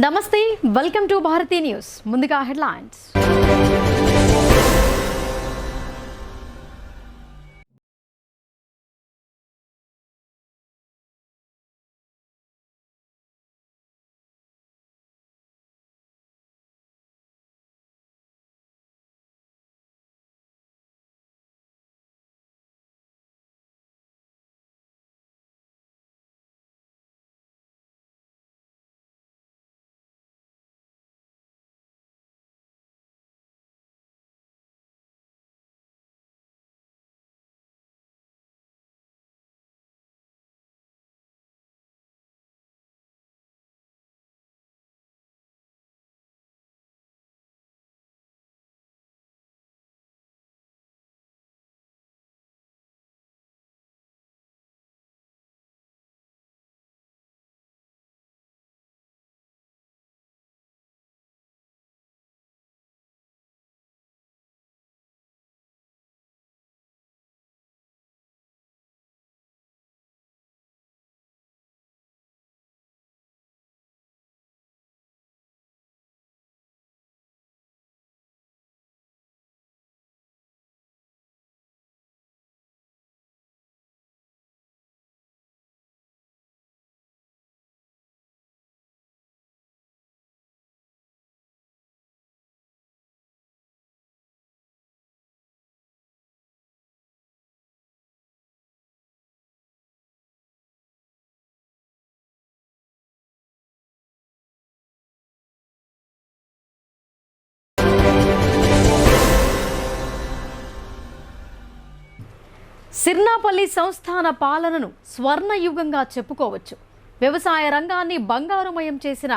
నమస్తే, welcome to Bharati news. ముందుగా headlines. Sirnapalli సంస్థాన పాలనను స్వర్ణయుగంగా చెప్పుకోవచ్చు. వ్యవసాయ రంగాన్ని బంగారుమయం చేసిన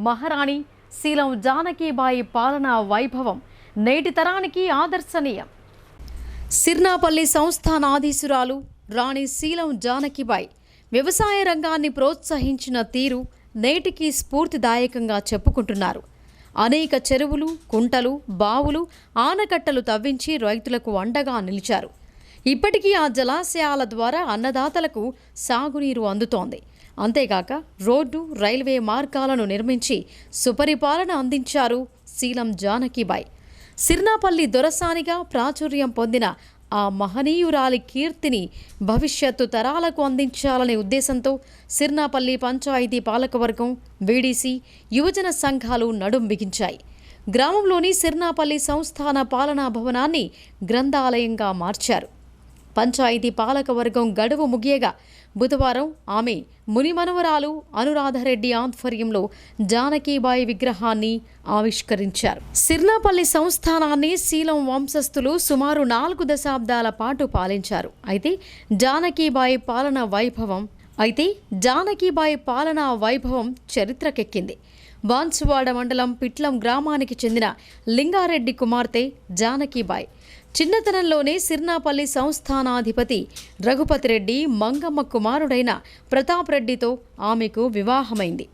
మహారాణి శీలం జానకీబాయి పాలనా వైభవం నేటి తరానికి ఆదర్శనీయం. సిర్నాపల్లి సంస్థానాధీశురాలు రాణి శీలం జానకీబాయి వ్యవసాయ రంగాన్ని ప్రోత్సహించిన తీరు నేటికి స్ఫూర్తిదాయకంగా చెప్పుకుంటున్నారు. అనేక చెరువులు, కుంటలు, బావులు, ఆనకట్టలు తవ్వించి రైతులకు అండగా నిలిచారు. ఇప్పటికీ ఆ జలాశయాల ద్వారా అన్నదాతలకు సాగునీరు అందుతోంది. అంతేగాక రోడ్డు, రైల్వే మార్గాలను నిర్మించి సుపరిపాలన అందించారు శీలం జానకీబాయి. సిర్నాపల్లి దొరసానిగా ప్రాచుర్యం పొందిన ఆ మహనీయురాలి కీర్తిని భవిష్యత్తు తరాలకు అందించాలనే ఉద్దేశంతో సిర్నాపల్లి పంచాయతీ పాలకవర్గం, వీడీసీ, యువజన సంఘాలు నడుం బిగించాయి. గ్రామంలోని సిర్నాపల్లి సంస్థాన పాలనా భవనాన్ని గ్రంథాలయంగా మార్చారు. పంచాయతీ పాలకవర్గం గడువు ముగియగా బుధవారం ఆమె మునిమనవరాలు అనురాధరెడ్డి ఆధ్వర్యంలో జానకీబాయి విగ్రహాన్ని ఆవిష్కరించారు. సిర్నాపల్లి సంస్థానాన్ని శీలం వంశస్థులు సుమారు 4 దశాబ్దాల పాటు పాలించారు. అయితే జానకీబాయి పాలనా వైభవం చరిత్రకెక్కింది. బాన్సువాడ మండలం పిట్లం గ్రామానికి చెందిన లింగారెడ్డి కుమార్తె జానకీబాయి చిన్నతనంలోనే సిర్నాపల్లి సంస్థానాధిపతి రఘుపతిరెడ్డి మంగమ్మ కుమారుడైన ప్రతాప్ రెడ్డితో ఆమెకు వివాహమైంది.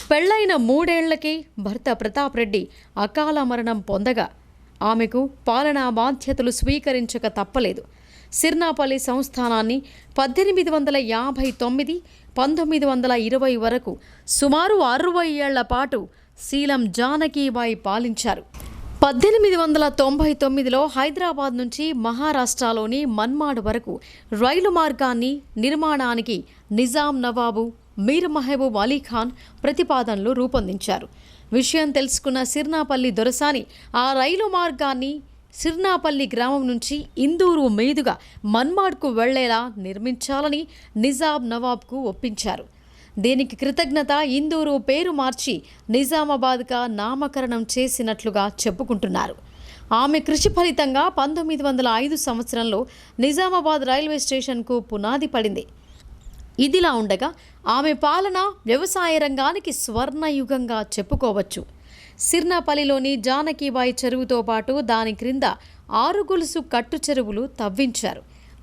పెళ్లైన 3 ఏళ్లకే భర్త ప్రతాప్ రెడ్డి అకాల మరణం పొందగా ఆమెకు పాలనా బాధ్యతలు స్వీకరించక తప్పలేదు. సిర్నాపల్లి సంస్థానాన్ని 1859-1920 వరకు సుమారు 60 ఏళ్ల పాటు శీలం జానకీబాయి పాలించారు. 1899లో హైదరాబాద్ నుంచి మహారాష్ట్రలోని మన్మాడ్ వరకు రైలు మార్గాన్ని నిర్మాణానికి నిజాం నవాబు మీర్ మహబూబ్ అలీ ఖాన్ ప్రతిపాదనలు రూపొందించారు. విషయం తెలుసుకున్న సిర్నాపల్లి దొరసాని ఆ రైలు మార్గాన్ని సిర్నాపల్లి గ్రామం నుంచి ఇందూరు మీదుగా మన్మాడ్కు వెళ్లేలా నిర్మించాలని నిజాం నవాబ్కు ఒప్పించారు. దీనికి కృతజ్ఞత ఇందూరు పేరు మార్చి నిజామాబాద్గా నామకరణం చేసినట్లుగా చెప్పుకుంటున్నారు. ఆమె కృషి ఫలితంగా 1905 సంవత్సరంలో నిజామాబాద్ రైల్వే స్టేషన్కు పునాది పడింది. ఇదిలా ఉండగా ఆమె పాలన వ్యవసాయ రంగానికి స్వర్ణయుగంగా చెప్పుకోవచ్చు. సిర్నాపల్లిలోని జానకీబాయి చెరువుతో పాటు దాని క్రింద 6 గొలుసు కట్టు చెరువులు తవ్వించారు.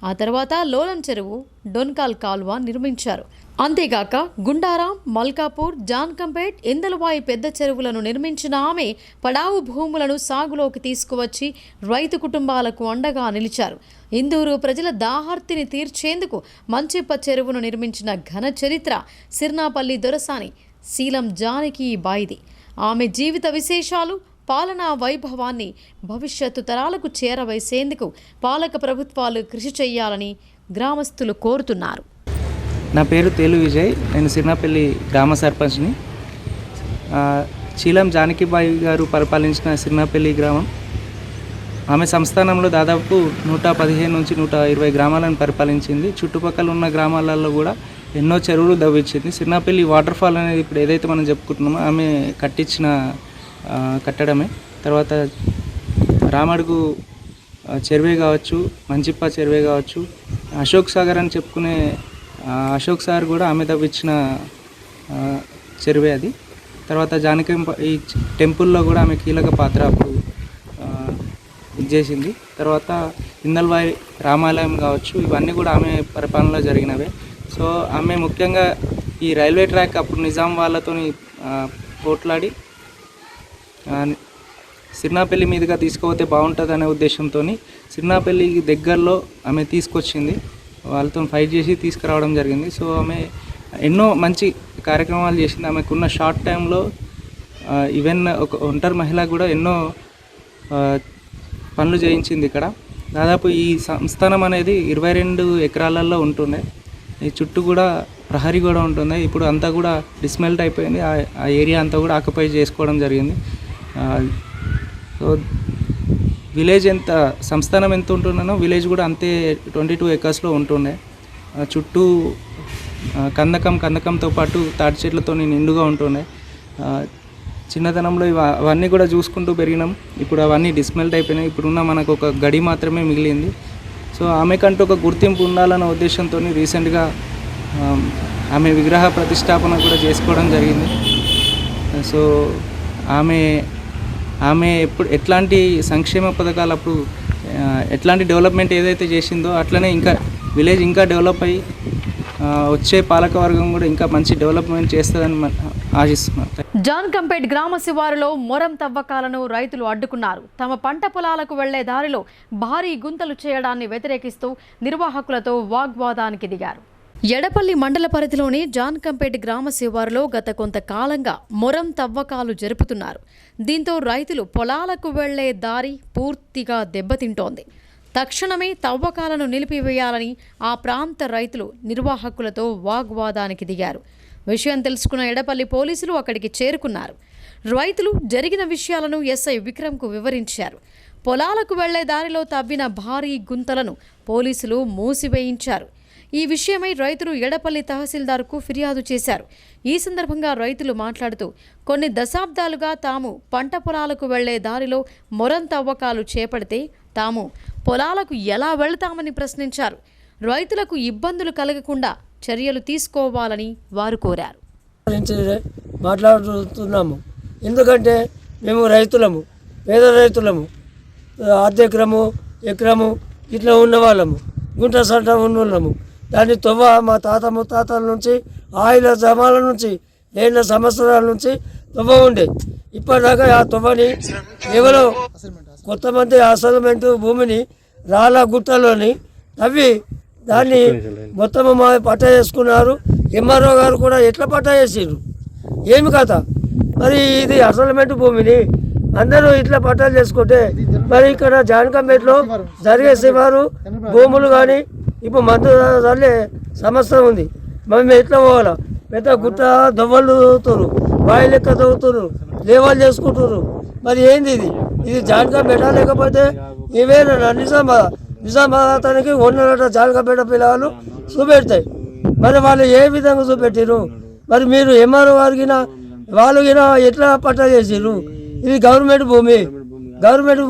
ఆ తర్వాత లోలం చెరువు, డొన్కాల్ కాల్వ నిర్మించారు. అంతేగాక గుండారాం, మల్కాపూర్, జాన్కంపేట్, ఎందలవాయి పెద్ద చెరువులను నిర్మించిన ఆమె పడావు భూములను సాగులోకి తీసుకువచ్చి రైతు కుటుంబాలకు అండగా నిలిచారు. ఇందూరు ప్రజల దాహార్తిని తీర్చేందుకు మంచిప్ప చెరువును నిర్మించిన ఘన చరిత్ర సిర్నాపల్లి దొరసాని శీలం జానకి బాయిది. ఆమె జీవిత విశేషాలు, పాలనా వైభవాన్ని భవిష్యత్తు తరాలకు చేరవేసేందుకు పాలక ప్రభుత్వాలు కృషి చేయాలని గ్రామస్తులు కోరుతున్నారు. నా పేరు తేలు విజయ్. నేను సిర్నాపల్లి గ్రామ సర్పంచ్ని. శీలం జానకిబాయి గారు పరిపాలించిన సిర్నాపల్లి గ్రామం ఆమె సంస్థానంలో దాదాపు 115 నుంచి 120 గ్రామాలను పరిపాలించింది. చుట్టుపక్కల ఉన్న గ్రామాలలో కూడా ఎన్నో చెరువులు దవ్వించింది. సిర్నాపల్లి వాటర్ ఫాల్ అనేది ఇప్పుడు ఏదైతే మనం చెప్పుకుంటున్నామో ఆమె కట్టించిన కట్టడమే. తర్వాత రామడుగు చెరువే కావచ్చు, మంచిప్ప చెరువే కావచ్చు, అశోక్ సాగర్ అని చెప్పుకునే అశోక్ సాగర్ కూడా ఆమె తవ్వించిన చెరువే అది. తర్వాత జానకి ఈ టెంపుల్లో కూడా ఆమె కీలక పాత్ర అప్పుడు ఇచ్చేసింది. తర్వాత ఇందల్వాయి రామాలయం కావచ్చు, ఇవన్నీ కూడా ఆమె పరిపాలనలో జరిగినవే. సో ఆమె ముఖ్యంగా ఈ రైల్వే ట్రాక్ అప్పుడు నిజాం వాళ్ళతోని పోట్లాడి సిర్నాపల్లి మీదుగా తీసుకుపోతే బాగుంటుంది అనే ఉద్దేశంతో సిర్నాపల్లికి దగ్గరలో ఆమె తీసుకొచ్చింది. వాళ్ళతో ఫైట్ చేసి తీసుకురావడం జరిగింది. సో ఆమె ఎన్నో మంచి కార్యక్రమాలు చేసింది. ఆమెకున్న షార్ట్ టైంలో ఈవెన్ ఒక ఒంటరి మహిళ కూడా ఎన్నో పనులు చేయించింది. ఇక్కడ దాదాపు ఈ సంస్థానం అనేది 22 ఎకరాలలో ఉంటుండే. ఈ చుట్టూ కూడా ప్రహరీ కూడా ఉంటుంది. ఇప్పుడు అంతా కూడా డిస్మెల్ట్ అయిపోయింది. ఆ ఏరియా అంతా కూడా ఆక్యుపై చేసుకోవడం జరిగింది. సో విలేజ్ ఎంత సంస్థానం ఎంత ఉంటుండనో విలేజ్ కూడా అంతే 22 ఎకర్స్లో ఉంటుండే. చుట్టూ కందకంతో పాటు తాటి చెట్లతో నిండుగా ఉంటుండే. చిన్నతనంలో అవన్నీ కూడా చూసుకుంటూ పెరిగినాం. ఇప్పుడు అవన్నీ డిస్మెల్ట్ అయిపోయినాయి. ఇప్పుడున్న మనకు ఒక గడి మాత్రమే మిగిలింది. సో ఆమెకంటూ ఒక గుర్తింపు ఉండాలన్న ఉద్దేశంతో రీసెంట్గా ఆమె విగ్రహ ప్రతిష్టాపన కూడా చేసుకోవడం జరిగింది. సో ఆమె ఎట్లాంటి సంక్షేమ పథకాలు అప్పుడు ఎట్లాంటి డెవలప్మెంట్ ఏదైతే చేసిందో అట్లనే ఇంకా విలేజ్ ఇంకా డెవలప్ అయ్యి వచ్చే పాలకవర్గం కూడా ఇంకా మంచి డెవలప్మెంట్ చేస్తుందని ఆశిస్తున్నాం. జాన్కంపేట్ గ్రామ శివారులో మొరం తవ్వకాలను రైతులు అడ్డుకున్నారు. తమ పంట పొలాలకు వెళ్లే దారిలో భారీ గుంతలు చేయడాన్ని వ్యతిరేకిస్తూ నిర్వాహకులతో వాగ్వాదానికి దిగారు. ఎడపల్లి మండల పరిధిలోని జాన్కంపేట్ గ్రామ శివారులో గత కొంతకాలంగా మొరం తవ్వకాలు జరుపుతున్నారు. దీంతో రైతులు పొలాలకు వెళ్లే దారి పూర్తిగా దెబ్బతింటోంది. తక్షణమే తవ్వకాలను నిలిపివేయాలని ఆ ప్రాంత రైతులు నిర్వాహకులతో వాగ్వాదానికి దిగారు. విషయం తెలుసుకున్న ఎడపల్లి పోలీసులు అక్కడికి చేరుకున్నారు. రైతులు జరిగిన విషయాలను ఎస్ఐ విక్రమ్కు వివరించారు. పొలాలకు వెళ్లే దారిలో తవ్విన భారీ గుంతలను పోలీసులు మూసివేయించారు. ఈ విషయమై రైతులు ఎడపల్లి తహసీల్దార్కు ఫిర్యాదు చేశారు. ఈ సందర్భంగా రైతులు మాట్లాడుతూ కొన్ని దశాబ్దాలుగా తాము పంట పొలాలకు వెళ్లే దారిలో మొరం తవ్వకాలు చేపడితే తాము పొలాలకు ఎలా వెళ్తామని ప్రశ్నించారు. రైతులకు ఇబ్బందులు కలగకుండా చర్యలు తీసుకోవాలని వారు కోరారు. మాట్లాడుతున్నాము ఎందుకంటే మేము రైతులము, పేద రైతులము, అర్ధెకరము ఎకరము ఇట్లా ఉన్న వాళ్ళము, గుంట సంట ఉన్నోళ్ళము. దాన్ని తొవ్వ మా తాత ముత్తాతల నుంచి ఆయిల జమాల నుంచి 7 సంవత్సరాల నుంచి తొవ్వ ఉండే. ఇప్పటిదాకా ఆ తొవ్వని ఎవరో కొంతమంది అసైన్మెంట్ భూమిని రాళ్ళ గుట్టలోని తవ్వి దాన్ని మొత్తం మా పట్టా చేసుకున్నారు. ఎంఆర్ఓ గారు కూడా ఎట్లా పట్టా చేసారు ఏమి కథ? మరి ఇది అసైన్మెంట్ భూమిని అందరూ ఇట్లా పట్టాలు చేసుకుంటే మరి ఇక్కడ జాన్కంపేట్లో జరిగే శివారు భూములు కానీ ఇప్పుడు మందు చల్లే సమస్య ఉంది. మేము ఎట్లా పోవాలా? పెద్ద గుట్ట దొవ్వలు తవ్వుతున్నారు, బావి లెక్క తవ్వుతున్నారు, లేవాలు చేసుకుంటున్నారు. మరి ఏంది ఇది జాన్కంపేట లేకపోతే ఇవేనా నిజామాబాద్ అతనికి ఉన్నట జాన్కంపేట పిల్లలు చూపెడతాయి. మరి వాళ్ళు ఏ విధంగా చూపెట్టారు? మరి మీరు ఎంఆర్ఓ గారికి వాళ్ళు ఎట్లా పట్టా చేసారు? ఇది గవర్నమెంట్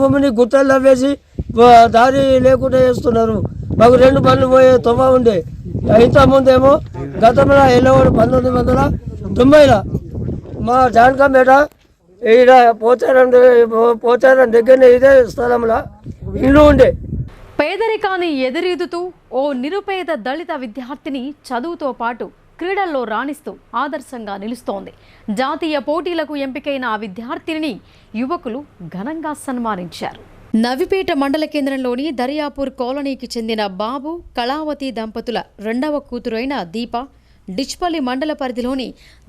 భూమిని గుట్టలు తవ్వేసి దారి లేకుండా చేస్తున్నారు. మాకు 2 బండ్లు పోయే తొవ్వ ఉండే. ఇంతకుముందేమో గతంలో 1990లో మా జాన్కంపేట ఈడ పోచారం దగ్గరనే ఇదే స్థలంలో ఇల్లు ఉండే. పేదరికాన్ని ఎదురీదుతూ ఓ నిరుపేద దళిత విద్యార్థిని చదువుతో పాటు క్రీడల్లో రాణిస్తూ ఆదర్శంగా నిలుస్తోంది. జాతీయ పోటీలకు ఎంపికైన ఆ విద్యార్థిని యువకులు ఘనంగా సన్మానించారు. నవిపేట మండల కేంద్రంలోని దర్యాపూర్ కాలనీకి చెందిన బాబు, కళావతి దంపతుల 2వ కూతురైన దీప డిచ్పల్లి మండల పరిధిలోని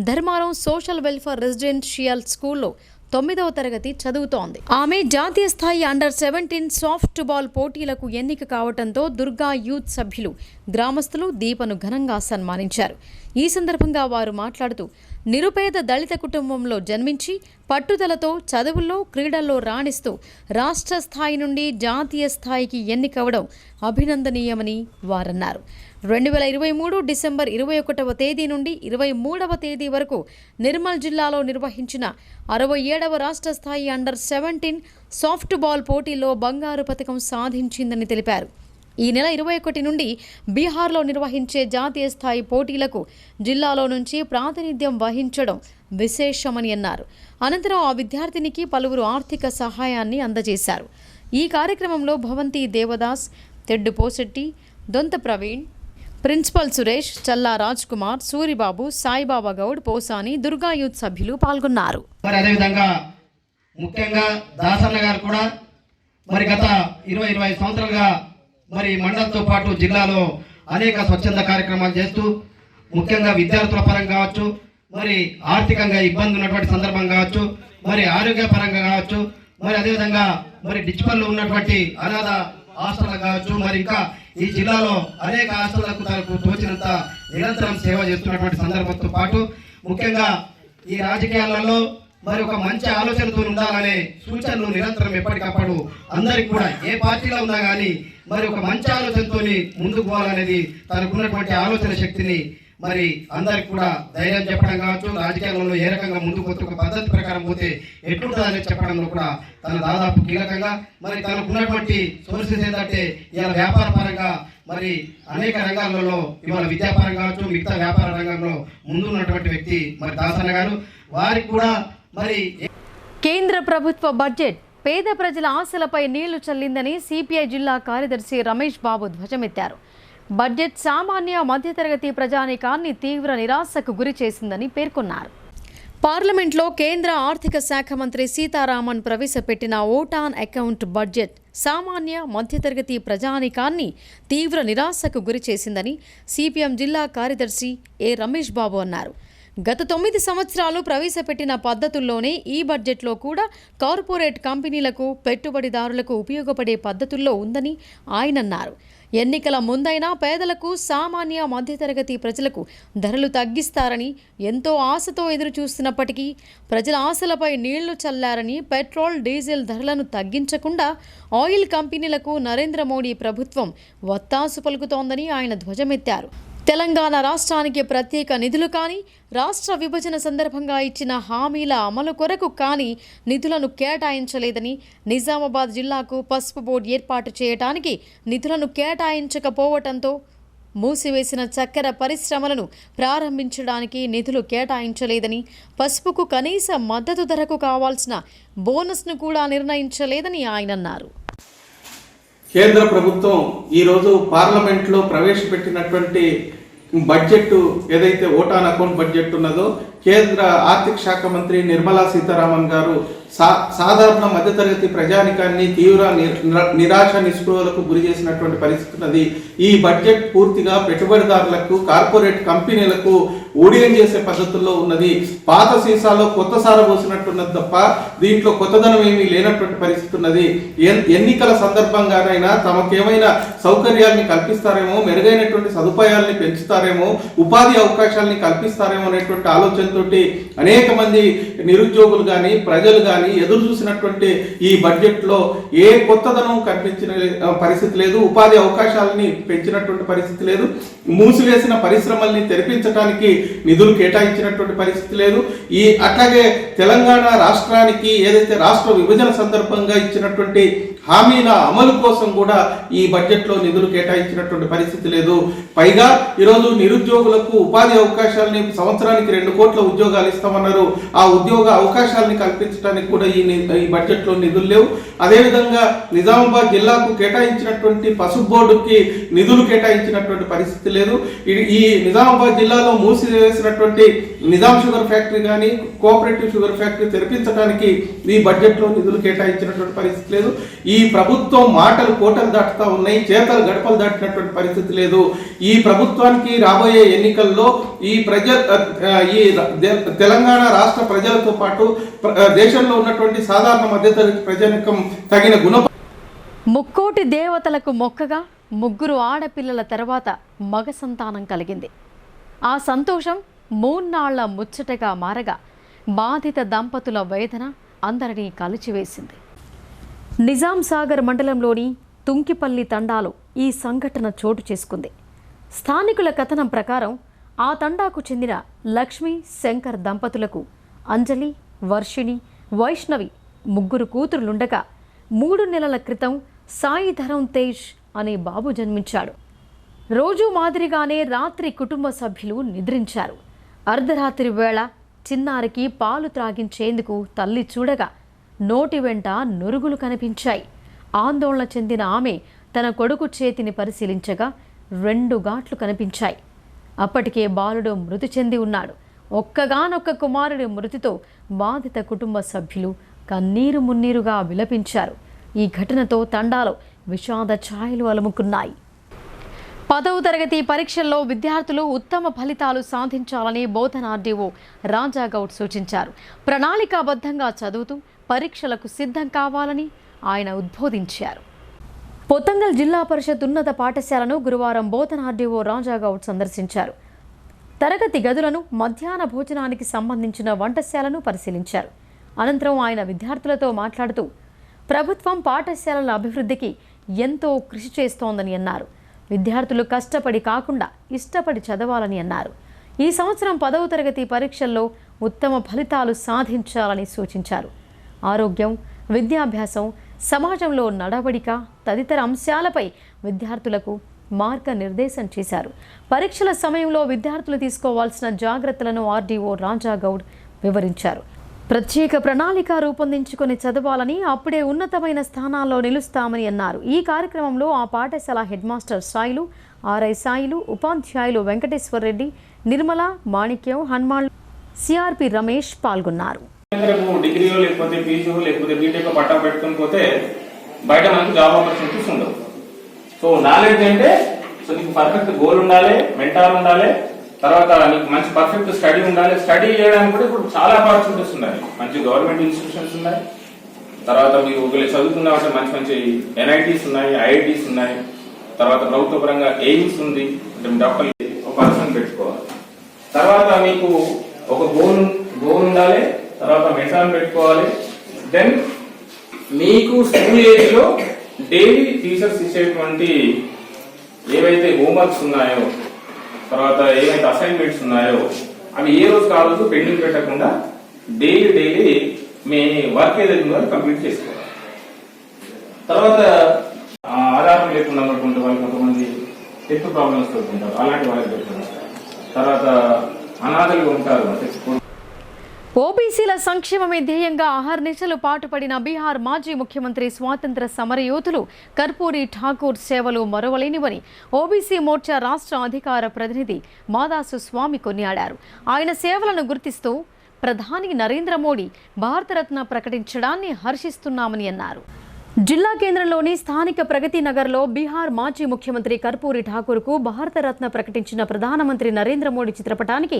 ధర్మారం సోషల్ వెల్ఫేర్ రెసిడెన్షియల్ స్కూల్లో 9వ తరగతి చదువుతోంది. ఆమె జాతీయ స్థాయి అండర్-17 సాఫ్ట్ బాల్ పోటీలకు ఎన్నిక కావడంతో దుర్గా యూత్ సభ్యులు, గ్రామస్తులు దీపను ఘనంగా సన్మానించారు. ఈ సందర్భంగా వారు మాట్లాడుతూ, నిరుపేద దళిత కుటుంబంలో జన్మించి పట్టుదలతో చదువుల్లో, క్రీడల్లో రాణిస్తూ రాష్ట్ర స్థాయి నుండి జాతీయ స్థాయికి ఎన్నికవడం అభినందనీయమని వారన్నారు. 2023 డిసెంబర్ 21వ తేదీ నుండి 23వ తేదీ వరకు నిర్మల్ జిల్లాలో నిర్వహించిన 67వ రాష్ట్ర స్థాయి అండర్-17 సాఫ్ట్ బాల్ పోటీలో బంగారు పతకం సాధించిందని తెలిపారు. ఈ నెల 21 నుండి బీహార్లో నిర్వహించే జాతీయ స్థాయి పోటీలకు జిల్లాలో నుంచి ప్రాతినిధ్యం వహించడం విశేషమని అన్నారు. అనంతరం ఆ విద్యార్థినికి పలువురు ఆర్థిక సహాయాన్ని అందజేశారు. ఈ కార్యక్రమంలో భవంతి దేవదాస్, తెడ్డు పోసెట్టి, దొంత ప్రవీణ్, ప్రిన్సిపల్ సురేష్, చల్లా రాజ్ కుమార్, సూరిబాబు, సాయిబాబా గౌడ్, పోసాని, దుర్గా యూత్ సభ్యులు పాల్గొన్నారు. మరి అదేవిధంగా ముఖ్యంగా దాసన్న గారు కూడా మరి గత 20-25 సంవత్సరాలుగా మరి మండలంతో పాటు జిల్లాలో అనేక స్వచ్ఛంద కార్యక్రమాలు చేస్తూ ముఖ్యంగా విద్యార్థుల పరంగా కావచ్చు, మరి ఆర్థికంగా ఇబ్బంది ఉన్నటువంటి సందర్భం కావచ్చు, మరి ఆరోగ్యపరంగా కావచ్చు, మరి అదేవిధంగా మరి డిచ్పల్లో ఉన్నటువంటి అనాథ హాస్టల్ కావచ్చు, మరి ఇంకా ఈ జిల్లాలో అనేక హాస్టళ్లకు తనకు తోచినంత నిరంతరం సేవ చేస్తున్నటువంటి సందర్భంతో పాటు ముఖ్యంగా ఈ రాజకీయాలలో మరి ఒక మంచి ఆలోచనతో ఉండాలనే సూచనలు నిరంతరం ఎప్పటికప్పుడు అందరికి కూడా ఏ పార్టీలో ఉన్నా కానీ మరి ఒక మంచి ఆలోచనతో ముందుకు పోవాలనేది తనకున్నటువంటి ఆలోచన శక్తిని మరి అందరికి కూడా ధైర్యం చెప్పడం కావచ్చు, రాజకీయాలలో ఏ రకంగా ముందుకు పోతే ఒక పద్ధతి ప్రకారం పోతే ఎట్లుంటుందని చెప్పడంలో కూడా తన దాదాపు కీలకంగా మరి తనకున్నటువంటి సోర్సెస్ ఏంటంటే ఇవాళ వ్యాపార పరంగా మరి అనేక రంగాలలో ఇవాళ విద్యాపరంగా కావచ్చు, మిగతా వ్యాపార రంగంలో ముందున్నటువంటి వ్యక్తి మరి దాసన్న గారు. వారికి కూడా మరి కేంద్ర ప్రభుత్వ బడ్జెట్ పేద ప్రజల ఆశలపై నీళ్లు చల్లిందని సిపిఐ జిల్లా కార్యదర్శి రమేష్ బాబు ధ్వజమెత్తారు. బడ్జెట్ సామాన్య మధ్యతరగతి ప్రజానీకాన్ని తీవ్ర నిరాశకు గురి చేసిందని పేర్కొన్నారు. పార్లమెంట్లో కేంద్ర ఆర్థిక శాఖ మంత్రి సీతారామన్ ప్రవేశపెట్టిన ఓట్ ఆన్ అకౌంట్ బడ్జెట్ సామాన్య మధ్యతరగతి ప్రజానీకాన్ని తీవ్ర నిరాశకు గురి చేసిందని సిపిఎం జిల్లా కార్యదర్శి ఏ రమేష్ బాబు అన్నారు. గత 9 సంవత్సరాలు ప్రవేశపెట్టిన పద్ధతుల్లోనే ఈ బడ్జెట్లో కూడా కార్పొరేట్ కంపెనీలకు, పెట్టుబడిదారులకు ఉపయోగపడే పద్ధతుల్లో ఉందని ఆయన అన్నారు. ఎన్నికల ముందైనా పేదలకు, సామాన్య మధ్యతరగతి ప్రజలకు ధరలు తగ్గిస్తారని ఎంతో ఆశతో ఎదురుచూస్తున్నప్పటికీ ప్రజల ఆశలపై నీళ్లు చల్లారని, పెట్రోల్, డీజిల్ ధరలను తగ్గించకుండా ఆయిల్ కంపెనీలకు నరేంద్ర మోడీ ప్రభుత్వం వత్తాసు పలుకుతోందని ఆయన ధ్వజమెత్తారు. తెలంగాణ రాష్ట్రానికి ప్రత్యేక నిధులు కానీ, రాష్ట్ర విభజన సందర్భంగా ఇచ్చిన హామీల అమలు కొరకు కానీ నిధులను కేటాయించలేదని, నిజామాబాద్ జిల్లాకు పసుపు బోర్డు ఏర్పాటు చేయడానికి నిధులను కేటాయించకపోవడంతో మూసివేసిన చక్కెర పరిశ్రమలను ప్రారంభించడానికి నిధులు కేటాయించలేదని, పసుపుకు కనీస మద్దతు ధరకు కావాల్సిన బోనస్ను కూడా నిర్ణయించలేదని ఆయన అన్నారు. కేంద్ర ప్రభుత్వం ఈరోజు పార్లమెంట్లో ప్రవేశపెట్టినటువంటి బడ్జెట్ ఏదైతే ఓట్ ఆన్ అకౌంట్ బడ్జెట్ ఉన్నదో కేంద్ర ఆర్థిక శాఖ మంత్రి నిర్మలా సీతారామన్ గారు సాధారణ మధ్యతరగతి ప్రజానికాన్ని తీవ్ర నిరాశ నిస్పృహలకు గురి చేసినటువంటి పరిస్థితి ఉన్నది. ఈ బడ్జెట్ పూర్తిగా పెట్టుబడిదారులకు, కార్పొరేట్ కంపెనీలకు ఊడియం చేసే పద్ధతుల్లో ఉన్నది. పాత సీసాలో కొత్త సార పోసినట్టున్నది తప్ప దీంట్లో కొత్తదనం ఏమీ లేనటువంటి పరిస్థితి ఉన్నది. ఎన్నికల సందర్భంగానైనా తమకేమైనా సౌకర్యాల్ని కల్పిస్తారేమో, మెరుగైనటువంటి సదుపాయాల్ని పెంచుతారేమో, ఉపాధి అవకాశాలని కల్పిస్తారేమో అనేటువంటి ఆలోచనతోటి అనేక మంది నిరుద్యోగులు కానీ, ప్రజలు కానీ ఎదురు చూసినటువంటి ఈ బడ్జెట్లో ఏ కొత్తదనం కనిపించిన పరిస్థితి లేదు. ఉపాధి అవకాశాలని పెంచినటువంటి పరిస్థితి లేదు. మూసివేసిన పరిశ్రమల్ని తెరిపించడానికి నిధులు కేటాయించినటువంటి పరిస్థితి లేదు. అట్లాగే తెలంగాణ రాష్ట్రానికి ఏదైతే రాష్ట్ర విభజన సందర్భంగా ఇచ్చినటువంటి హామీల అమలు కోసం కూడా ఈ బడ్జెట్లో నిధులు కేటాయించినటువంటి పరిస్థితి లేదు. పైగా ఈరోజు నిరుద్యోగులకు ఉపాధి అవకాశాలని సంవత్సరానికి 2 కోట్ల ఉద్యోగాలు ఇస్తామన్నారు. ఆ ఉద్యోగ అవకాశాలని కల్పించడానికి కూడా ఈ బడ్జెట్లో నిధులు లేవు. అదేవిధంగా నిజామాబాద్ జిల్లాకు కేటాయించినటువంటి పసుపు బోర్డుకి నిధులు కేటాయించినటువంటి పరిస్థితి లేదు. ఈ నిజామాబాద్ జిల్లాలో మూసివేసినటువంటి నిజాం షుగర్ ఫ్యాక్టరీ కానీ కోఆపరేటివ్ షుగర్ ఫ్యాక్టరీ తెరిపించడానికి ఈ బడ్జెట్లో నిధులు కేటాయించినటువంటి పరిస్థితి లేదు. ఈ ప్రభుత్వం మాటలు కోటలు దాటుతా ఉన్నాయి, చేతలు గడపలు దాటినటువంటి పరిస్థితి లేదు. ఈ ప్రభుత్వానికి రాబోయే ఎన్నికల్లో ఈ తెలంగాణ రాష్ట్ర ప్రజలతో పాటు దేశంలో ఉన్నటువంటి సాధారణ మధ్యతరగతి ప్రజానికం తగిన ముక్కోటి దేవతలకు మొక్కగా 3 ఆడపిల్లల తర్వాత మగ సంతానం కలిగింది. ఆ సంతోషం మూన్నాళ్ల ముచ్చటగా మారగా బాధిత దంపతుల వేదన అందరినీ కలిచివేసింది. నిజాం సాగర్ మండలంలోని తుంకిపల్లి తండాలో ఈ సంఘటన చోటు చేసుకుంది. స్థానికుల కథనం ప్రకారం ఆ తండాకు చెందిన లక్ష్మీ శంకర్ దంపతులకు అంజలి, వర్షిణి, వైష్ణవి 3 కూతురులుండగా 3 నెలల క్రితం సాయి ధరం తేజ్ అనే బాబు జన్మించాడు. రోజు మాదిరిగానే రాత్రి కుటుంబ సభ్యులు నిద్రించారు. అర్ధరాత్రి వేళ చిన్నారికి పాలు త్రాగించేందుకు తల్లి చూడగా నోటి వెంట నురుగులు కనిపించాయి. ఆందోళన చెందిన ఆమె తన కొడుకు చేతిని పరిశీలించగా 2 గాట్లు కనిపించాయి. అప్పటికే బాలుడు మృతి చెంది ఉన్నాడు. ఒక్కగానొక్క కుమారుడి మృతితో బాధిత కుటుంబ సభ్యులు కన్నీరు మున్నీరుగా విలపించారు. ఈ ఘటనతో తండాలో విషాద ఛాయలు అలుముకున్నాయి. 10వ తరగతి పరీక్షల్లో విద్యార్థులు ఉత్తమ ఫలితాలు సాధించాలని బోధన ఆర్డీఓ రాజాగౌడ్ సూచించారు. ప్రణాళికాబద్ధంగా చదువుతూ పరీక్షలకు సిద్ధం కావాలని ఆయన ఉద్బోధించారు. పొతంగల్ జిల్లా పరిషత్ ఉన్నత పాఠశాలను గురువారం బోధన ఆర్డీఓ రాజాగౌడ్ సందర్శించారు. తరగతి గదులను, మధ్యాహ్న భోజనానికి సంబంధించిన వంటశాలను పరిశీలించారు. అనంతరం ఆయన విద్యార్థులతో మాట్లాడుతూ ప్రభుత్వం పాఠశాలల అభివృద్ధికి ఎంతో కృషి చేస్తోందని అన్నారు. విద్యార్థులు కష్టపడి కాకుండా ఇష్టపడి చదవాలని అన్నారు. ఈ సంవత్సరం 10వ తరగతి పరీక్షల్లో ఉత్తమ ఫలితాలు సాధించాలని సూచించారు. ఆరోగ్యం, విద్యాభ్యాసం, సమాజంలో నడవడిక తదితర అంశాలపై విద్యార్థులకు మార్గనిర్దేశం చేశారు. పరీక్షల సమయంలో విద్యార్థులు తీసుకోవాల్సిన జాగ్రత్తలను ఆర్డీఓ రాజాగౌడ్ వివరించారు. ప్రత్యేక ప్రణాళిక రూపొందించుకొని చదవాలని, అప్పుడే ఉన్నతమైన స్థానాల్లో నిలుస్తామని అన్నారు. ఈ కార్యక్రమంలో ఆ పాఠశాల head master Sailu, RI Sailu, ఉపాధ్యాయులు వెంకటేశ్వరరెడ్డి, నిర్మల, మాణిక్యం, హనుమాన్, సిఆర్పి రమేష్ పాల్గొన్నారు. డిగ్రీలో లేకపోతే పీజీ లేకపోతే బీటెక్ పట్టా పెట్టుకుని పోతే బయట మనకి జాబ్ ఆపర్చునిటీస్ ఉండవు. సో నాలెడ్జ్ అంటే నీకు పర్ఫెక్ట్ గోల్ ఉండాలి, మెంటార్ ఉండాలి, తర్వాత నీకు మంచి పర్ఫెక్ట్ స్టడీ ఉండాలి. స్టడీ చేయడానికి కూడా ఇప్పుడు చాలా ఆపర్చునిటీస్ ఉన్నాయి. మంచి గవర్నమెంట్ ఇన్స్టిట్యూషన్స్ ఉన్నాయి. తర్వాత మీరు ఒకవేళ చదువుతున్నామంటే మంచి మంచి ఎన్ఐటీస్ ఉన్నాయి, ఐఐటీస్ ఉన్నాయి. తర్వాత ప్రభుత్వ పరంగా ఎయిమ్స్ ఉంది. డాక్టర్ ఒక పర్సన్ పెట్టుకోవాలి. తర్వాత మీకు ఒక గోల్ ఉండాలి. తర్వాత మెంటార్ పెట్టుకోవాలి. దెన్ మీకు స్కూల్ ఏజ్ లో డైలీ టీచర్స్ ఇచ్చేటువంటి ఏవైతే హోంవర్క్స్ ఉన్నాయో, తర్వాత ఏవైతే అసైన్మెంట్స్ ఉన్నాయో అవి ఏ రోజు ఆ రోజు పెండింగ్ పెట్టకుండా డైలీ మీ వర్క్ ఏదైతే కంప్లీట్ చేసుకోవాలి. తర్వాత ఆధారం లేకుండా ఉన్నటువంటి వాళ్ళు కొంతమంది హెల్త్ ప్రాబ్లమ్స్ ఉంటారు, అలాంటి వాళ్ళకి పెట్టుకుంటారు. తర్వాత అనాథలు ఉంటారు. ఓబీసీల సంక్షేమమే ధ్యేయంగా అహర్నిశలు పాటుపడిన బీహార్ మాజీ ముఖ్యమంత్రి స్వాతంత్ర సమరయోధులు కర్పూరి ఠాకూర్ సేవలు మరువలేనివని ఓబీసీ మోర్చా రాష్ట్ర అధికార ప్రతినిధి మాదాసు స్వామి కొనియాడారు. ఆయన సేవలను గుర్తిస్తూ ప్రధాని నరేంద్ర మోడీ భారతరత్న ప్రకటించడాన్ని హర్షిస్తున్నామని అన్నారు. జిల్లా కేంద్రంలోని స్థానిక ప్రగతి నగర్లో బీహార్ మాజీ ముఖ్యమంత్రి కర్పూరి ఠాకూర్కు భారతరత్న ప్రకటించిన ప్రధానమంత్రి నరేంద్ర మోడీ చిత్రపటానికి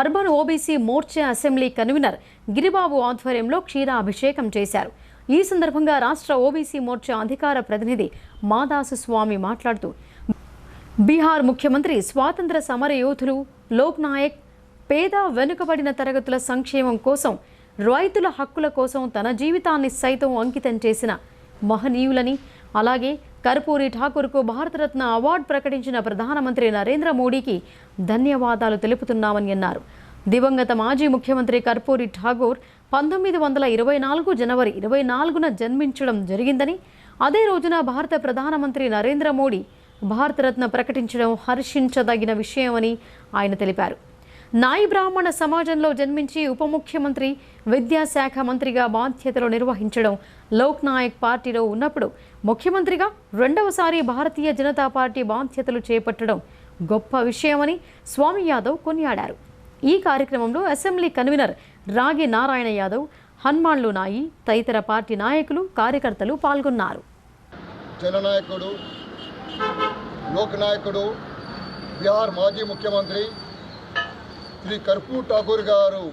urban OBC Morcha assembly convener Giribabu ఆధ్వర్యంలో క్షీరాభిషేకం చేశారు. ఈ సందర్భంగా రాష్ట్ర ఓబీసీ మోర్చా అధికార ప్రతినిధి మాదాసు స్వామి మాట్లాడుతూ బీహార్ ముఖ్యమంత్రి స్వాతంత్ర సమర యోధులు లోక్ నాయక్ పేద వెనుకబడిన తరగతుల సంక్షేమం కోసం, రైతుల హక్కుల కోసం తన జీవితాన్ని సైతం అంకితం చేసిన మహనీయులని, అలాగే కర్పూరి ఠాకూర్కు భారతరత్న అవార్డు ప్రకటించిన ప్రధానమంత్రి నరేంద్ర మోడీకి ధన్యవాదాలు తెలుపుతున్నామని అన్నారు. దివంగత మాజీ ముఖ్యమంత్రి కర్పూరి ఠాకూర్ 1924 జనవరి 24న జన్మించడం జరిగిందని, అదే రోజున భారత ప్రధానమంత్రి నరేంద్ర మోడీ భారతరత్న ప్రకటించడం హర్షించదగిన విషయమని ఆయన తెలిపారు. నాయి బ్రాహ్మణ సమాజంలో జన్మించి ఉప ముఖ్యమంత్రి, విద్యాశాఖ మంత్రిగా బాధ్యతలు నిర్వహించడం, లోక్ నాయక్ పార్టీలో ఉన్నప్పుడు ముఖ్యమంత్రిగా రెండవసారి భారతీయ జనతా పార్టీ బాధ్యతలు చేపట్టడం గొప్ప విషయమని స్వామి యాదవ్ కొనియాడారు. ఈ కార్యక్రమంలో అసెంబ్లీ కన్వీనర్ రాగి నారాయణ యాదవ్, హన్మాన్లు నాయి తదితర పార్టీ నాయకులు, కార్యకర్తలు పాల్గొన్నారు. జననాయకుడు, లోక్ నాయకుడు, బీహార్ మాజీ ముఖ్యమంత్రి శ్రీ కర్పూర్ ఠాకూర్ గారు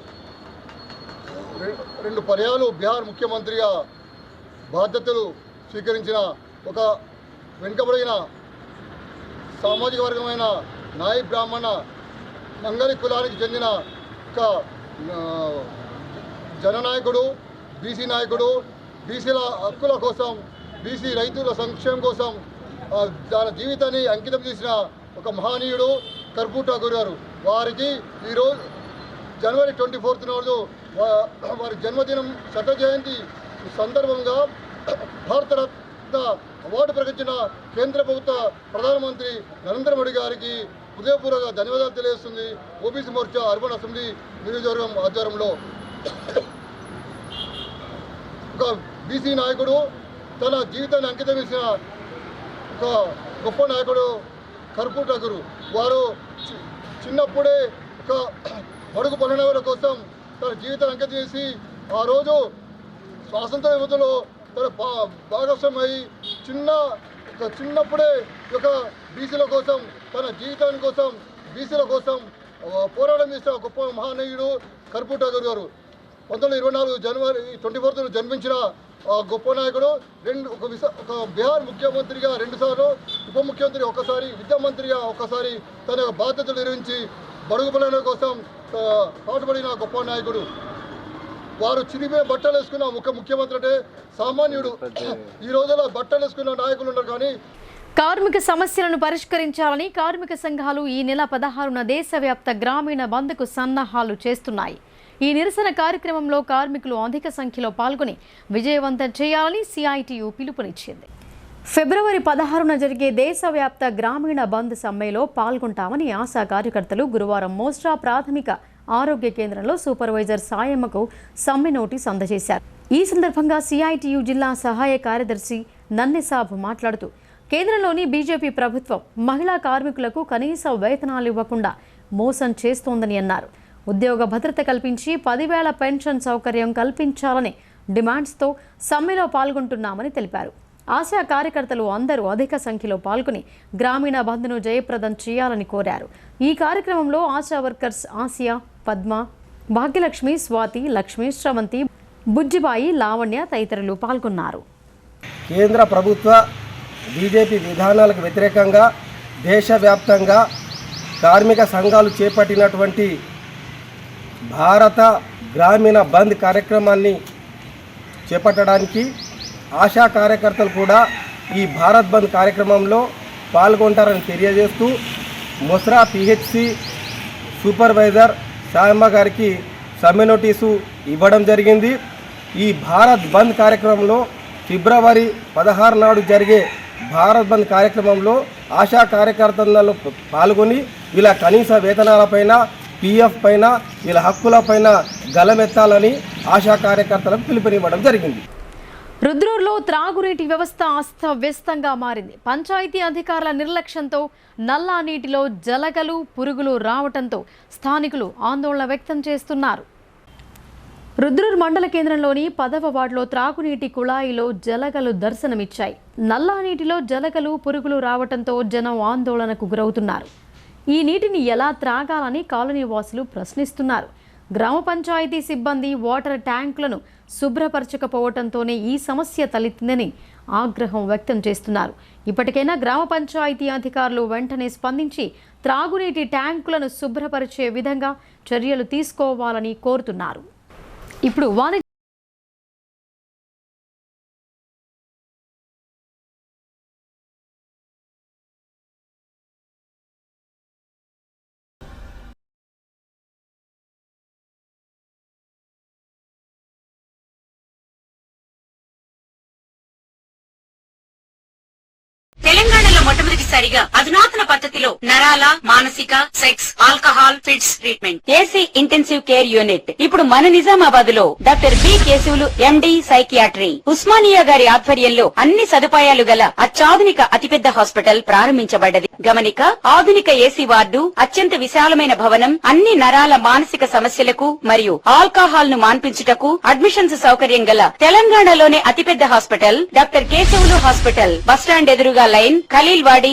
2 పర్యాలు బీహార్ ముఖ్యమంత్రిగా బాధ్యతలు స్వీకరించిన ఒక వెనుకబడిన సామాజిక వర్గమైన నాయి బ్రాహ్మణ మంగళి కులానికి చెందిన ఒక జననాయకుడు, బీసీ నాయకుడు, బీసీల హక్కుల కోసం, బీసీ రైతుల సంక్షేమం కోసం తన జీవితాన్ని అంకితం చేసిన ఒక మహనీయుడు కర్పూర్ ఠాకూర్ గారు. వారికి ఈరోజు జనవరి 24 రోజు వారి జన్మదినం, శత జయంతి సందర్భంగా భారతరత్న అవార్డు ప్రకటించిన కేంద్ర ప్రభుత్వ ప్రధానమంత్రి నరేంద్ర మోడీ గారికి హృదయపూర్వక ధన్యవాదాలు తెలియజేస్తుంది ఓబీసీ మోర్చా అర్బన్ అసెంబ్లీ నియోజకవర్గం ఆధ్వర్యంలో. ఒక బీసీ నాయకుడు తన జీవితాన్ని అంకితం చేసిన ఒక గొప్ప నాయకుడు కర్పూర్ ఠాకూర్. వారు చిన్నప్పుడే ఒక బడుగు బలైన కోసం తన జీవితాన్ని అంకితం చేసి ఆ రోజు స్వాతంత్ర యువతలో తన భాగస్వామై చిన్నప్పుడే ఒక బీసీల కోసం, తన జీవితాని కోసం, బీసీల కోసం పోరాటం చేసిన గొప్ప మహనీయుడు కర్పూర్ ఠాకూర్ గారు. 1924 జనవరి 24 జన్మించిన గొప్ప నాయకుడు. ఒక బీహార్ ముఖ్యమంత్రిగా 2 సార్లు, ఉప ముఖ్యమంత్రి ఒకసారి, విద్యామంత్రిగా ఒకసారి తన బాధ్యతలు నిర్వహించి బడుగు బలైన కోసం పాటుపడిన గొప్ప నాయకుడు. వారు చిరిగిపోయిన బట్టలు వేసుకున్న ముఖ్యమంత్రి అంటే సామాన్యుడు. ఈ రోజుల్లో బట్టలు వేసుకున్న నాయకులు ఉన్నారు. కానీ కార్మిక సమస్యలను పరిష్కరించాలని కార్మిక సంఘాలు ఈ నెల 16న దేశవ్యాప్త గ్రామీణ బంద్కు సన్నాహాలు చేస్తున్నాయి. ఈ నిరసన కార్యక్రమంలో కార్మికులు అధిక సంఖ్యలో పాల్గొని విజయవంతం చేయాలని సిఐటియు పిలుపునిచ్చింది. ఫిబ్రవరి 16న జరిగే దేశవ్యాప్త గ్రామీణ బంద్ సమ్మెలో పాల్గొంటామని ఆశా కార్యకర్తలు గురువారం మోస్టా ప్రాథమిక ఆరోగ్య కేంద్రంలో సూపర్వైజర్ సాయమ్మకు సమ్మె నోటీస్ అందజేశారు. ఈ సందర్భంగా సిఐటియు జిల్లా సహాయ కార్యదర్శి నన్నెసాబ్ మాట్లాడుతూ, కేంద్రంలోని బీజేపీ ప్రభుత్వం మహిళా కార్మికులకు కనీస వేతనాలు ఇవ్వకుండా మోసం చేస్తోందని అన్నారు. ఉద్యోగ భద్రత కల్పించి 10,000 పెన్షన్ సౌకర్యం కల్పించాలని డిమాండ్స్తో సమ్మెలో పాల్గొంటున్నామని తెలిపారు. ఆశా కార్యకర్తలు అందరూ అధిక సంఖ్యలో పాల్గొని గ్రామీణ బంద్ను జయప్రదం చేయాలని కోరారు. ఈ కార్యక్రమంలో ఆశా వర్కర్స్ ఆసియా, పద్మ, భాగ్యలక్ష్మి, స్వాతి, లక్ష్మి, శ్రవంతి, బుజ్జిబాయి, లావణ్య తదితరులు పాల్గొన్నారు. కేంద్ర ప్రభుత్వ బీజేపీ విధానాలకు వ్యతిరేకంగా దేశవ్యాప్తంగా కార్మిక సంఘాలు చేపట్టినటువంటి భారత గ్రామీణ బంద్ కార్యక్రమాన్ని చేపట్టడానికి ఆశా కార్యకర్తలు కూడా ఈ భారత్ బంద్ కార్యక్రమంలో పాల్గొంటారని తెలియజేస్తూ మొస్రా పిహెచ్సి సూపర్వైజర్ సాయమ్మ గారికి సమ్మె నోటీసు ఇవ్వడం జరిగింది. ఈ భారత్ బంద్ కార్యక్రమంలో ఫిబ్రవరి 16 నాడు జరిగే భారత్ బంద్ కార్యక్రమంలో ఆశా కార్యకర్తలలో పాల్గొని వీళ్ళ కనీస వేతనాలపైన, పిఎఫ్ పైన, వీళ్ళ హక్కులపైన గలమెత్తాలని ఆశా కార్యకర్తలకు పిలుపునివ్వడం జరిగింది. రుద్రూరులో త్రాగునీటి వ్యవస్థ అస్తవ్యస్తంగా మారింది. పంచాయతీ అధికారుల నిర్లక్ష్యంతో నల్లా నీటిలో జలగలు, పురుగులు రావడంతో స్థానికులు ఆందోళన వ్యక్తం చేస్తున్నారు. రుద్రూరు మండల కేంద్రంలోని 10వ వార్డులో త్రాగునీటి కుళాయిలో జలగలు దర్శనమిచ్చాయి. నల్లా నీటిలో జలగలు, పురుగులు రావడంతో జనం ఆందోళనకు గురవుతున్నారు. ఈ నీటిని ఎలా త్రాగాలని కాలనీ వాసులు ప్రశ్నిస్తున్నారు. గ్రామ పంచాయతీ సిబ్బంది వాటర్ ట్యాంకులను శుభ్రపరచకపోవడంతోనే ఈ సమస్య తలెత్తిందని ఆగ్రహం వ్యక్తం చేస్తున్నారు. ఇప్పటికైనా గ్రామ పంచాయతీ అధికారులు వెంటనే స్పందించి త్రాగునీటి ట్యాంకులను శుభ్రపరిచే విధంగా చర్యలు తీసుకోవాలని కోరుతున్నారు. ఇప్పుడు తెలంగాణలో మొట్టమొదటిసారిగా అధునాతన పద్ధతిలో నరాల, మానసిక, sex, alcohol, fits treatment, AC intensive care unit ఇప్పుడు మన నిజామాబాద్ లో doctor B Keshavulu MD psychiatry Osmania గారి ఆధ్వర్యంలో అన్ని సదుపాయాలు గల అత్యాధునిక అతిపెద్ద హాస్పిటల్ ప్రారంభించబడ్డది. గమనిక, ఆధునిక ఏసీ వార్డు, అత్యంత విశాలమైన భవనం, అన్ని నరాల మానసిక సమస్యలకు మరియు ఆల్కహాల్ ను మాన్పించుటకు అడ్మిషన్స్ సౌకర్యం గల తెలంగాణలోనే అతిపెద్ద hospital doctor Keshavulu hospital, bus stand ఎదురుగా లైన్, ఖలీల్వాడి.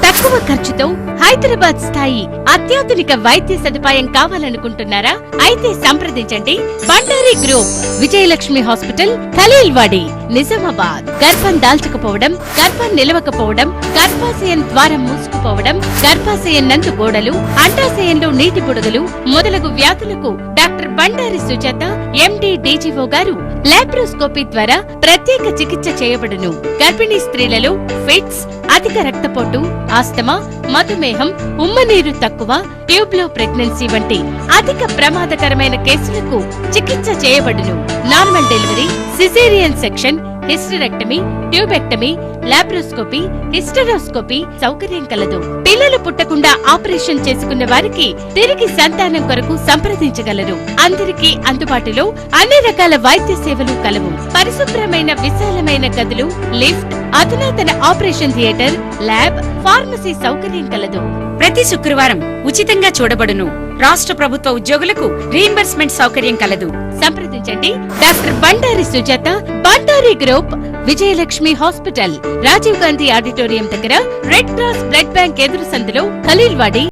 తక్కువ ఖర్చుతో హైదరాబాద్ స్థాయి అత్యాధునిక వైద్య సదుపాయం కావాలనుకుంటున్నారా? అయితే సంప్రదించండి బండారి గ్రూప్, విజయలక్ష్మి హాస్పిటల్, ఖలీల్వాడి, నిజామాబాద్. గర్భం దాల్చకపోవడం, గర్భం నిలవకపోవడం, గర్భాశయం ద్వారం మూసుకుపోవడం, గర్భాశయం నందు గోడలు, అండాశయంలో నీటి బుడగలు మొదలగు వ్యాధులకు డాక్టర్ బండారి సుజాత ఎండి డీజీఓ గారు లాప్రోస్కోపీ ద్వారా ప్రత్యేక చికిత్స చేయబడును. గర్భిణీ స్త్రీలలో ఫిట్స్, అధిక రక్తపోటు, ఆస్తమా, మధుమేహం, ఉమ్మనీరు తక్కువ, ట్యూబ్లో ప్రెగ్నెన్సీ వంటి అధిక ప్రమాదకరమైన కేసులకు చికిత్స చేయబడును. Normal delivery, caesarean section, hysterectomy, tubectomy, laparoscopy, hysteroscopy సౌకర్యం కలదు. పిల్లలు పుట్టకుండా ఆపరేషన్ చేసుకున్న వారికి తిరిగి సంతానం కొరకు సంప్రదించగలరు. అందరికీ అందుబాటులో అన్ని రకాల వైద్య సేవలు కలవు. పరిశుభ్రమైన విశాలమైన గదులు, లిఫ్ట్, అధునాతన ఆపరేషన్ థియేటర్, ల్యాబ్, ఫార్మసీ సౌకర్యం కలదు. ప్రతి శుక్రవారం ఉచితంగా చూడబడును. రాష్ట్ర ప్రభుత్వ ఉద్యోగులకు రీయింబర్స్మెంట్ సౌకర్యం కలదు. సంప్రదించండి doctor Bandari Sujatha, Bandari group, Vijayalakshmi hospital, Rajiv Gandhi auditorium దగ్గర, రెడ్ క్రాస్ బ్లడ్ బ్యాంక్ ఎదురు సందులో, ఖలీల్వాడి.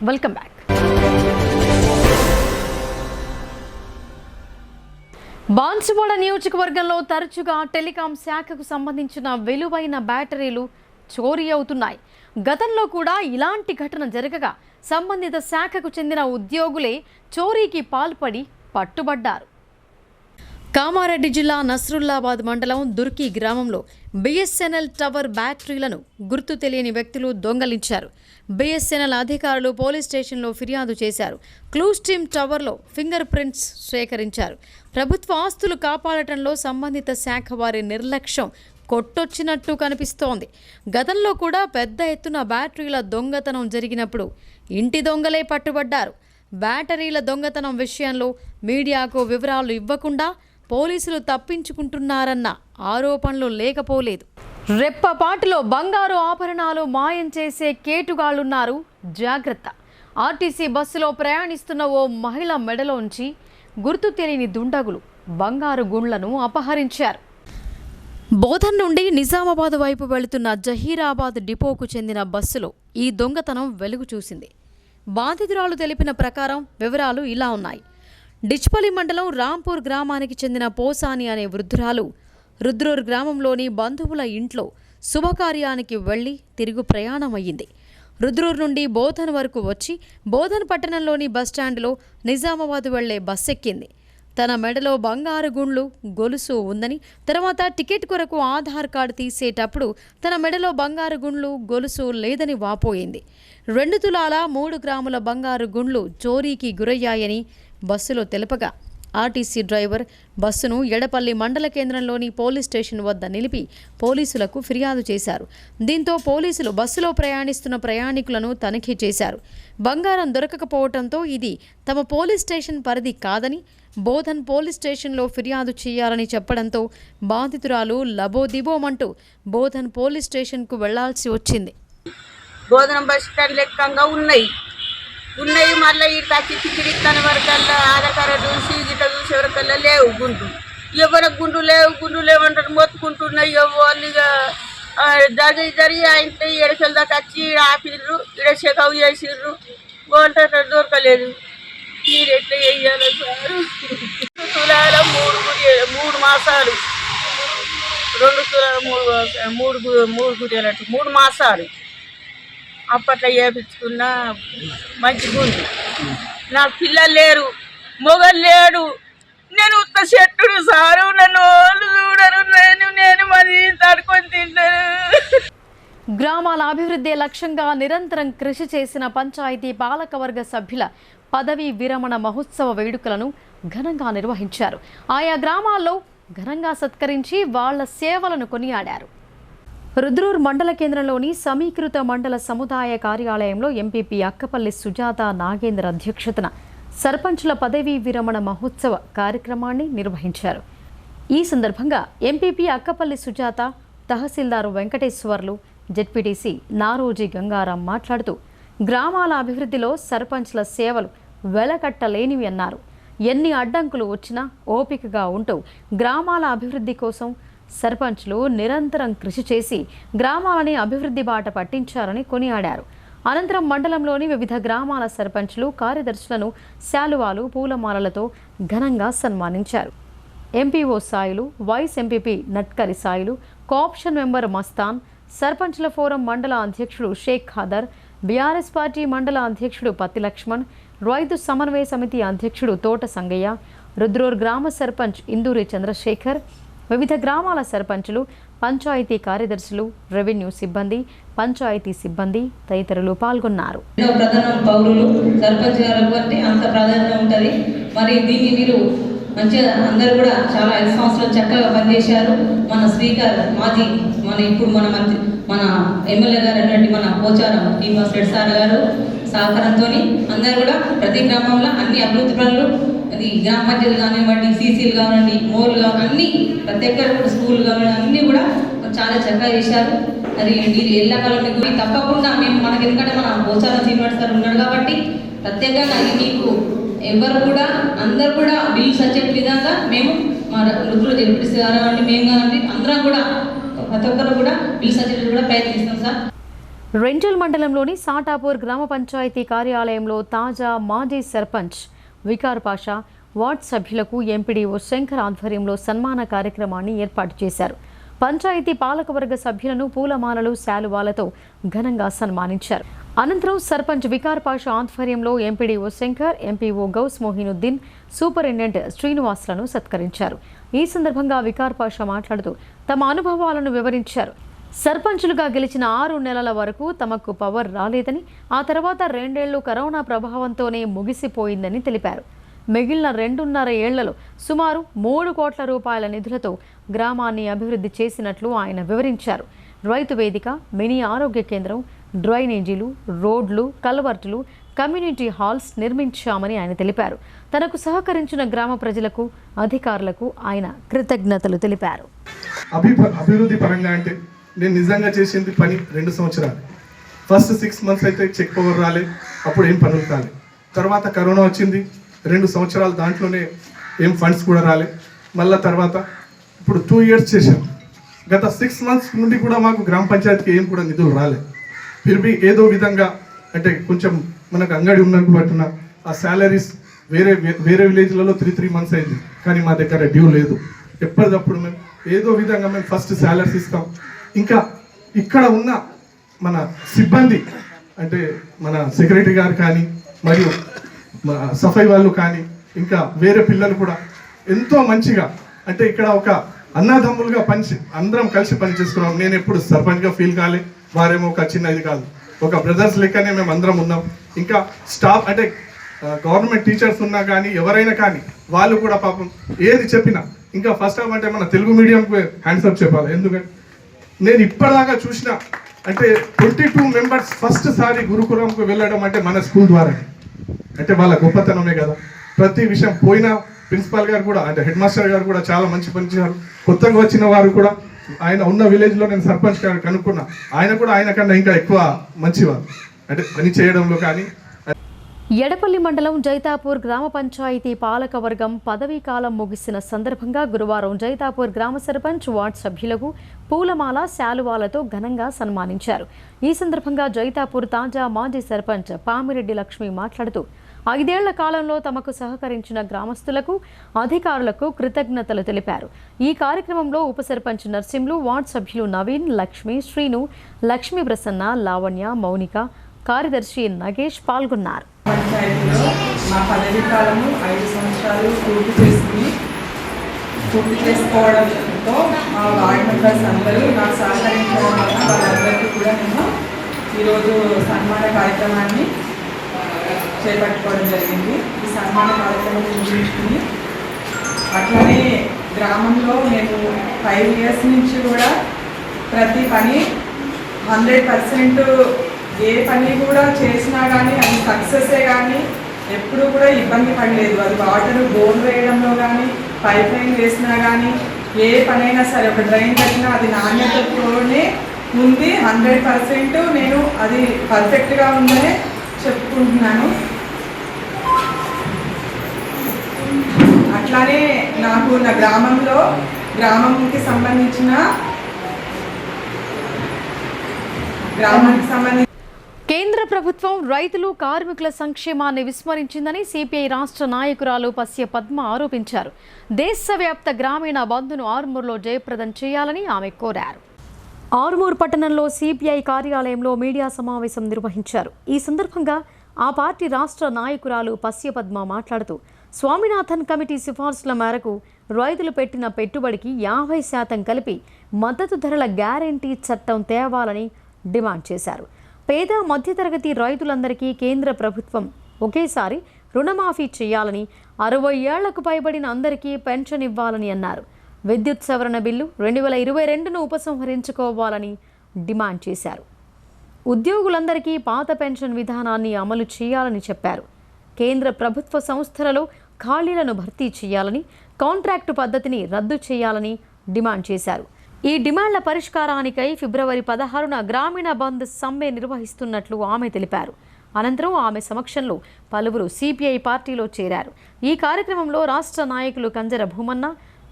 Welcome back. బాన్సువాడ నియోజకవర్గంలో తరచుగా టెలికాం శాఖకు సంబంధించిన విలువైన బ్యాటరీలు చోరీ అవుతున్నాయి. గతంలో కూడా ఇలాంటి ఘటన జరగగా సంబంధిత శాఖకు చెందిన ఉద్యోగులే చోరీకి పాల్పడి పట్టుబడ్డారు. కామారెడ్డి జిల్లా నస్రుల్లాబాద్ మండలం దుర్కి గ్రామంలో బిఎస్ఎన్ఎల్ టవర్ బ్యాటరీలను గుర్తు తెలియని వ్యక్తులు దొంగలించారు. బిఎస్ఎన్ఎల్ అధికారులు పోలీస్ స్టేషన్లో ఫిర్యాదు చేశారు. క్లూస్ టీమ్ టవర్లో ఫింగర్ ప్రింట్స్ సేకరించారు. ప్రభుత్వ ఆస్తులు కాపాడటంలో సంబంధిత శాఖ వారి నిర్లక్ష్యం కొట్టొచ్చినట్టు కనిపిస్తోంది. గతంలో కూడా పెద్ద ఎత్తున బ్యాటరీల దొంగతనం జరిగినప్పుడు ఇంటి దొంగలే పట్టుబడ్డారు. బ్యాటరీల దొంగతనం విషయంలో మీడియాకు వివరాలు ఇవ్వకుండా పోలీసులు తప్పించుకుంటున్నారన్న ఆరోపణలు లేకపోలేదు. రెప్పపాటులో బంగారు ఆభరణాలు మాయం చేసే కేటుగాళ్లున్నారు, జాగ్రత్త. ఆర్టీసీ బస్సులో ప్రయాణిస్తున్న ఓ మహిళ మెడలోంచి గుర్తు తెలియని దుండగులు బంగారు గుండ్లను అపహరించారు. బోధన్ నుండి నిజామాబాద్ వైపు వెళుతున్న జహీరాబాద్ డిపోకు చెందిన బస్సులో ఈ దొంగతనం వెలుగు చూసింది. బాధితురాలు తెలిపిన ప్రకారం వివరాలు ఇలా ఉన్నాయి. డిచ్పల్లి మండలం రాంపూర్ గ్రామానికి చెందిన పోసాని అనే వృద్ధురాలు రుద్రూర్ గ్రామంలోని బంధువుల ఇంట్లో శుభకార్యానికి వెళ్లి తిరుగు ప్రయాణమయ్యింది. రుద్రూర్ నుండి బోధన్ వరకు వచ్చి బోధన్ పట్టణంలోని బస్టాండ్లో నిజామాబాద్ వెళ్లే బస్సు ఎక్కింది. తన మెడలో బంగారు గుండ్లు గొలుసు ఉందని, తర్వాత టికెట్ కొరకు ఆధార్ కార్డు తీసేటప్పుడు తన మెడలో బంగారు గుండ్లు గొలుసు లేదని వాపోయింది. 2 తులాల 3 గ్రాముల బంగారు గుండ్లు చోరీకి గురయ్యాయని బస్సులో తెలుపగా ఆర్టీసీ డ్రైవర్ బస్సును ఎడపల్లి మండల కేంద్రంలోని పోలీస్ స్టేషన్ వద్ద నిలిపి పోలీసులకు ఫిర్యాదు చేశారు. దీంతో పోలీసులు బస్సులో ప్రయాణిస్తున్న ప్రయాణికులను తనిఖీ చేశారు. బంగారం దొరకకపోవడంతో ఇది తమ పోలీస్ స్టేషన్ పరిధి కాదని బోధన్ పోలీస్ స్టేషన్లో ఫిర్యాదు చేయాలని చెప్పడంతో బాధితురాలు లబోదిబోమంటూ బోధన్ పోలీస్ స్టేషన్కు వెళ్లాల్సి వచ్చింది. బోధనం బస్ స్టాండ్ లెక్కంగా ఉన్నాయి మళ్ళీ ఇటు వచ్చి టికెట్ ఇస్తాను వరకల్లా ఆధార్ కార్డు చూసి గిట్ట చూసే వరకల్లా లేవు గుండు. ఎవరికి గుండు లేవంటారు మొత్తుకుంటున్నాయి. వాళ్ళు ఇక జరిగి ఆయన ఎడకల దాకా వచ్చి ఆపిర్రు, ఇక్కడ చెకప్ చేసిర్రు, గోల్ట దొరకలేదు. మీరు ఎట్లా వేయాలి సార్? 2 తులాల 3 మాసాలు 2 తులాల 3 గుడియాలంటే 3 మాసాలు అప్పట్లో చేయించుకున్న మంచి గుండు. నాకు పిల్లలు లేరు, మొగలు లేడు, నేను ఉత్త చెట్టుడు సారు, నన్ను వాళ్ళు చూడరు, నేను మరి తడుకొని తింటాను. గ్రామాల అభివృద్ధి లక్ష్యంగా నిరంతరం కృషి చేసిన పంచాయతీ పాలకవర్గ సభ్యుల పదవీ విరమణ మహోత్సవ వేడుకలను ఘనంగా నిర్వహించారు. ఆయా గ్రామాల్లో ఘనంగా సత్కరించి వాళ్ల సేవలను కొనియాడారు. రుద్రూర్ మండల కేంద్రంలోని సమీకృత మండల సముదాయ కార్యాలయంలో ఎంపీపీ అక్కపల్లి సుజాత నాగేంద్ర అధ్యక్షతన సర్పంచుల పదవీ విరమణ మహోత్సవ కార్యక్రమాన్ని నిర్వహించారు. ఈ సందర్భంగా ఎంపీపీ అక్కపల్లి సుజాత, తహసీల్దారు వెంకటేశ్వర్లు, జెడ్పీటీసీ నారోజీ గంగారాం మాట్లాడుతూ గ్రామాల అభివృద్ధిలో సర్పంచ్ల సేవలు వెలకట్టలేనివి అన్నారు. ఎన్ని అడ్డంకులు వచ్చినా ఓపికగా ఉంటూ గ్రామాల అభివృద్ధి కోసం సర్పంచ్లు నిరంతరం కృషి చేసి గ్రామాలని అభివృద్ధి బాట పట్టించారని కొనియాడారు. అనంతరం మండలంలోని వివిధ గ్రామాల సర్పంచ్లు, కార్యదర్శులను శాలువాలు, పూలమాలలతో ఘనంగా సన్మానించారు. MPO Sailu, vice MPP Natkari Sailu, co-option member Mastan, సర్పంచ్ల ఫోరం మండల అధ్యక్షుడు షేక్ ఖాదర్, బీఆర్ఎస్ పార్టీ మండల అధ్యక్షుడు పత్తి లక్ష్మణ్, రైతు సమన్వయ సమితి అధ్యక్షుడు తోట సంగయ్య, రుద్రూర్ గ్రామ సర్పంచ్ ఇందూరి చంద్రశేఖర్, వివిధ గ్రామాల సర్పంచులు, పంచాయతీ కార్యదర్శులు, రెవెన్యూ సిబ్బంది, పంచాయతీ సిబ్బంది తదితరులు పాల్గొన్నారు. ప్రధాన పౌరులు సర్పంచ్ గారు అంటే అంత ప్రాధాన్యత ఉంటుంది. మరి దీన్ని మీరు మంచిగా అందరూ కూడా చాలా 5 సంవత్సరాలు చక్కగా పనిచేశారు. మన స్పీకర్ మాజీ ఇప్పుడు మన ఎమ్మెల్యే గారు అన్నట్టు మన పోచారం శ్రీనివాస్ రెడ్డి సార్ గారు సహకారంతో అందరూ కూడా ప్రతి గ్రామంలో అన్ని అభివృద్ధి పనులు, అది గ్రామ పంచాయతీలు కానివ్వండి, సీసీలు కానివ్వండి, మోర్లు కానివ్వండి, అన్ని ప్రతి ఒక్కరు స్కూల్ కానివ్వండి అన్నీ కూడా చాలా చక్కగా చేశారు. అది మీరు ఎల్లకాలం మీకు తప్పకుండా మేము మనకి ఎందుకంటే మన పోచారం శ్రీనివాస్ సార్ ఉన్నాడు కాబట్టి ప్రత్యేకంగా మీకు ఎవరు కూడా అందరు కూడా బిల్స్ వచ్చే విధంగా మేము మా రుద్రులు జడ్పీటీసీ కానివ్వండి, మేము కానివ్వండి అందరం కూడా ప్రతి ఒక్కరు కూడా బిల్స్ వచ్చేటట్టు కూడా ప్రయత్నిస్తాం సార్. రెంజల్ మండలంలోని సాటాపూర్ గ్రామ పంచాయతీ కార్యాలయంలో తాజా మాజీ సర్పంచ్ వికార్ పాషా, వార్డ్ సభ్యులకు ఎంపీడీఓ శంకర్ ఆధ్వర్యంలో సన్మాన కార్యక్రమాన్ని ఏర్పాటు చేశారు. పంచాయతీ పాలకవర్గ సభ్యులను పూలమాలలు, శాలువాలతో ఘనంగా సన్మానించారు. అనంతరం సర్పంచ్ వికార్ పాషా ఆధ్వర్యంలో MPDO Shankar, MPO Ghouse Mohinuddin, superintendent శ్రీనివాస్లను సత్కరించారు. ఈ సందర్భంగా వికార్ పాషా మాట్లాడుతూ తమ అనుభవాలను వివరించారు. సర్పంచులుగా గెలిచిన 6 నెలల వరకు తమకు పవర్ రాలేదని, ఆ తర్వాత 2 ఏళ్లు కరోనా ప్రభావంతోనే ముగిసిపోయిందని తెలిపారు. మిగిలిన 2.5 ఏళ్లలో సుమారు 3 కోట్ల రూపాయల నిధులతో గ్రామాన్ని అభివృద్ధి చేసినట్లు ఆయన వివరించారు. రైతు వేదిక, మినీ ఆరోగ్య కేంద్రం, డ్రైనేజీలు, రోడ్లు, కల్వర్టులు, కమ్యూనిటీ హాల్స్ నిర్మించామని ఆయన తెలిపారు. తనకు సహకరించిన గ్రామ ప్రజలకు, అధికారులకు ఆయన కృతజ్ఞతలు తెలిపారు. అభివృద్ధి పరంగా అంటే నేను నిజంగా చేసింది పని 2 సంవత్సరాలు. ఫస్ట్ 6 మంత్స్ అయితే చెక్ పవర్ రాలే, అప్పుడు ఏం పనులు కాలే. తర్వాత కరోనా వచ్చింది, 2 సంవత్సరాలు దాంట్లోనే ఏం ఫండ్స్ కూడా రాలే. మళ్ళీ తర్వాత ఇప్పుడు 2 ఇయర్స్ చేశాం. గత 6 మంత్స్ నుండి కూడా మాకు గ్రామ పంచాయతీకి ఏం కూడా నిధులు రాలే. ఫిర్బీ ఏదో విధంగా అంటే కొంచెం మనకు అంగడి ఉన్నట్టు పట్టున ఆ శాలరీస్ వేరే విలేజ్లలో 3 మంత్స్ అయింది, కానీ మా దగ్గర డ్యూ లేదు. ఎప్పటికప్పుడు మేము ఏదో విధంగా మేము ఫస్ట్ శాలరీస్ ఇస్తాం. ఇంకా ఇక్కడ ఉన్న మన సిబ్బంది అంటే మన సెక్రటరీ గారు కానీ మరియు సఫాయి వాళ్ళు కానీ ఇంకా వేరే పిల్లలు కూడా ఎంతో మంచిగా అంటే ఇక్కడ ఒక అన్నదమ్ములుగా అందరం కలిసి పని చేసుకున్నాం. నేను ఎప్పుడు సర్పంచ్గా ఫీల్ కాలే, వారేమో ఒక చిన్న ఇది కాదు, ఒక బ్రదర్స్ లెక్కనే మేము అందరం ఉన్నాం. ఇంకా స్టాఫ్ అంటే గవర్నమెంట్ టీచర్స్ ఉన్నా కానీ ఎవరైనా కానీ వాళ్ళు కూడా పాపం ఏది చెప్పినా ఇంకా ఫస్ట్ ఆఫ్ అంటే మన తెలుగు మీడియంకు హ్యాండ్సప్ చెప్పాలి. ఎందుకంటే నేను ఇప్పటిదాకా చూసిన అంటే 22 మెంబర్స్ ఫస్ట్ సారి గురుకులంకు వెళ్ళడం అంటే మన స్కూల్ ద్వారా, అంటే వాళ్ళ గొప్పతనమే కదా. ప్రతి విషయం పోయిన ప్రిన్సిపాల్ గారు కూడా అంటే హెడ్ మాస్టర్ గారు కూడా చాలా మంచి పని చేశారు. కొత్తగా వచ్చిన వారు కూడా ఆయన ఉన్న విలేజ్లో నేను సర్పంచ్ గారు కనుక్కున్నా, ఆయన కన్నా ఇంకా ఎక్కువ మంచివారు అంటే పని చేయడంలో కానీ. ఎడపల్లి మండలం జైతాపూర్ గ్రామ పంచాయతీ పాలకవర్గం పదవీకాలం ముగిసిన సందర్భంగా గురువారం జైతాపూర్ గ్రామ సర్పంచ్, వార్డ్ సభ్యులకు పూలమాల, శాలువాలతో ఘనంగా సన్మానించారు. ఈ సందర్భంగా జైతాపూర్ తాజా మాజీ సర్పంచ్ పామిరెడ్డి లక్ష్మి మాట్లాడుతూ 5 ఏళ్ల కాలంలో తమకు సహకరించిన గ్రామస్తులకు, అధికారులకు కృతజ్ఞతలు తెలిపారు. ఈ కార్యక్రమంలో ఉప సర్పంచ్ నర్సింలు, వార్డ్ సభ్యులు నవీన్, లక్ష్మి, శ్రీను, లక్ష్మీ ప్రసన్న, లావణ్య, మౌనిక, కార్యదర్శి నగేష్ పాల్గొన్నారు. పంచాయతీలో మా పదవీ కాలము 5 సంవత్సరాలు పూర్తి చేసుకోవడంతో మా వార్డ్ మెంబర్స్ అందరూ నాకు సహకరించడం వల్ల వాళ్ళందరికీ కూడా నేను ఈరోజు సన్మాన కార్యక్రమాన్ని చేపట్టుకోవడం జరిగింది. ఈ సన్మాన కార్యక్రమం ముగించుకుని అట్లనే గ్రామంలో మేము 5 years నుంచి కూడా ప్రతి పని 100% ఏ పని కూడా చేసినా కానీ అది సక్సెసే కానీ ఎప్పుడు కూడా ఇబ్బంది పడలేదు. అది వాటర్ బోర్ వేయడంలో కానీ పైప్ లైన్ వేసినా కానీ ఏ పనైనా సరే, ఒక డ్రైన్ కట్టినా అది నాణ్యతతోనే ఉంది. 100% నేను అది పర్ఫెక్ట్గా ఉందనే చెప్పుకుంటున్నాను. అట్లానే నాకు నా గ్రామంకి సంబంధించిన కేంద్ర ప్రభుత్వం రైతులు కార్మికుల సంక్షేమాన్ని విస్మరించిందని సిపిఐ రాష్ట్ర నాయకురాలు పస్య పద్మ ఆరోపించారు. దేశవ్యాప్త గ్రామీణ బంద్ను ఆర్మూర్లో జయప్రదం చేయాలని ఆమె కోరారు. ఆర్మూర్ పట్టణంలో సిపిఐ కార్యాలయంలో మీడియా సమావేశం నిర్వహించారు. ఈ సందర్భంగా ఆ పార్టీ రాష్ట్ర నాయకురాలు పస్య పద్మ మాట్లాడుతూ స్వామినాథన్ కమిటీ సిఫార్సుల మేరకు రైతులు పెట్టిన పెట్టుబడికి 50% కలిపి మద్దతు ధరల గ్యారంటీ చట్టం తేవాలని డిమాండ్ చేశారు. పేద మధ్యతరగతి రైతులందరికీ కేంద్ర ప్రభుత్వం ఒకేసారి రుణమాఫీ చేయాలని, 60 ఏళ్లకు పైబడిన అందరికీ పెన్షన్ ఇవ్వాలని అన్నారు. విద్యుత్ సవరణ బిల్లు 2022ను ఉపసంహరించుకోవాలని డిమాండ్ చేశారు. ఉద్యోగులందరికీ పాత పెన్షన్ విధానాన్ని అమలు చేయాలని చెప్పారు. కేంద్ర ప్రభుత్వ సంస్థలలో ఖాళీలను భర్తీ చేయాలని, కాంట్రాక్టు పద్ధతిని రద్దు చేయాలని డిమాండ్ చేశారు. ఈ డిమాండ్ల పరిష్కారానికై ఫిబ్రవరి 16న గ్రామీణ బంద్ సమ్మె నిర్వహిస్తున్నట్లు ఆమె తెలిపారు. అనంతరం ఆమె సమక్షంలో పలువురు సిపిఐ పార్టీలో చేరారు. ఈ కార్యక్రమంలో రాష్ట్ర నాయకులు కంజర భూమన్న,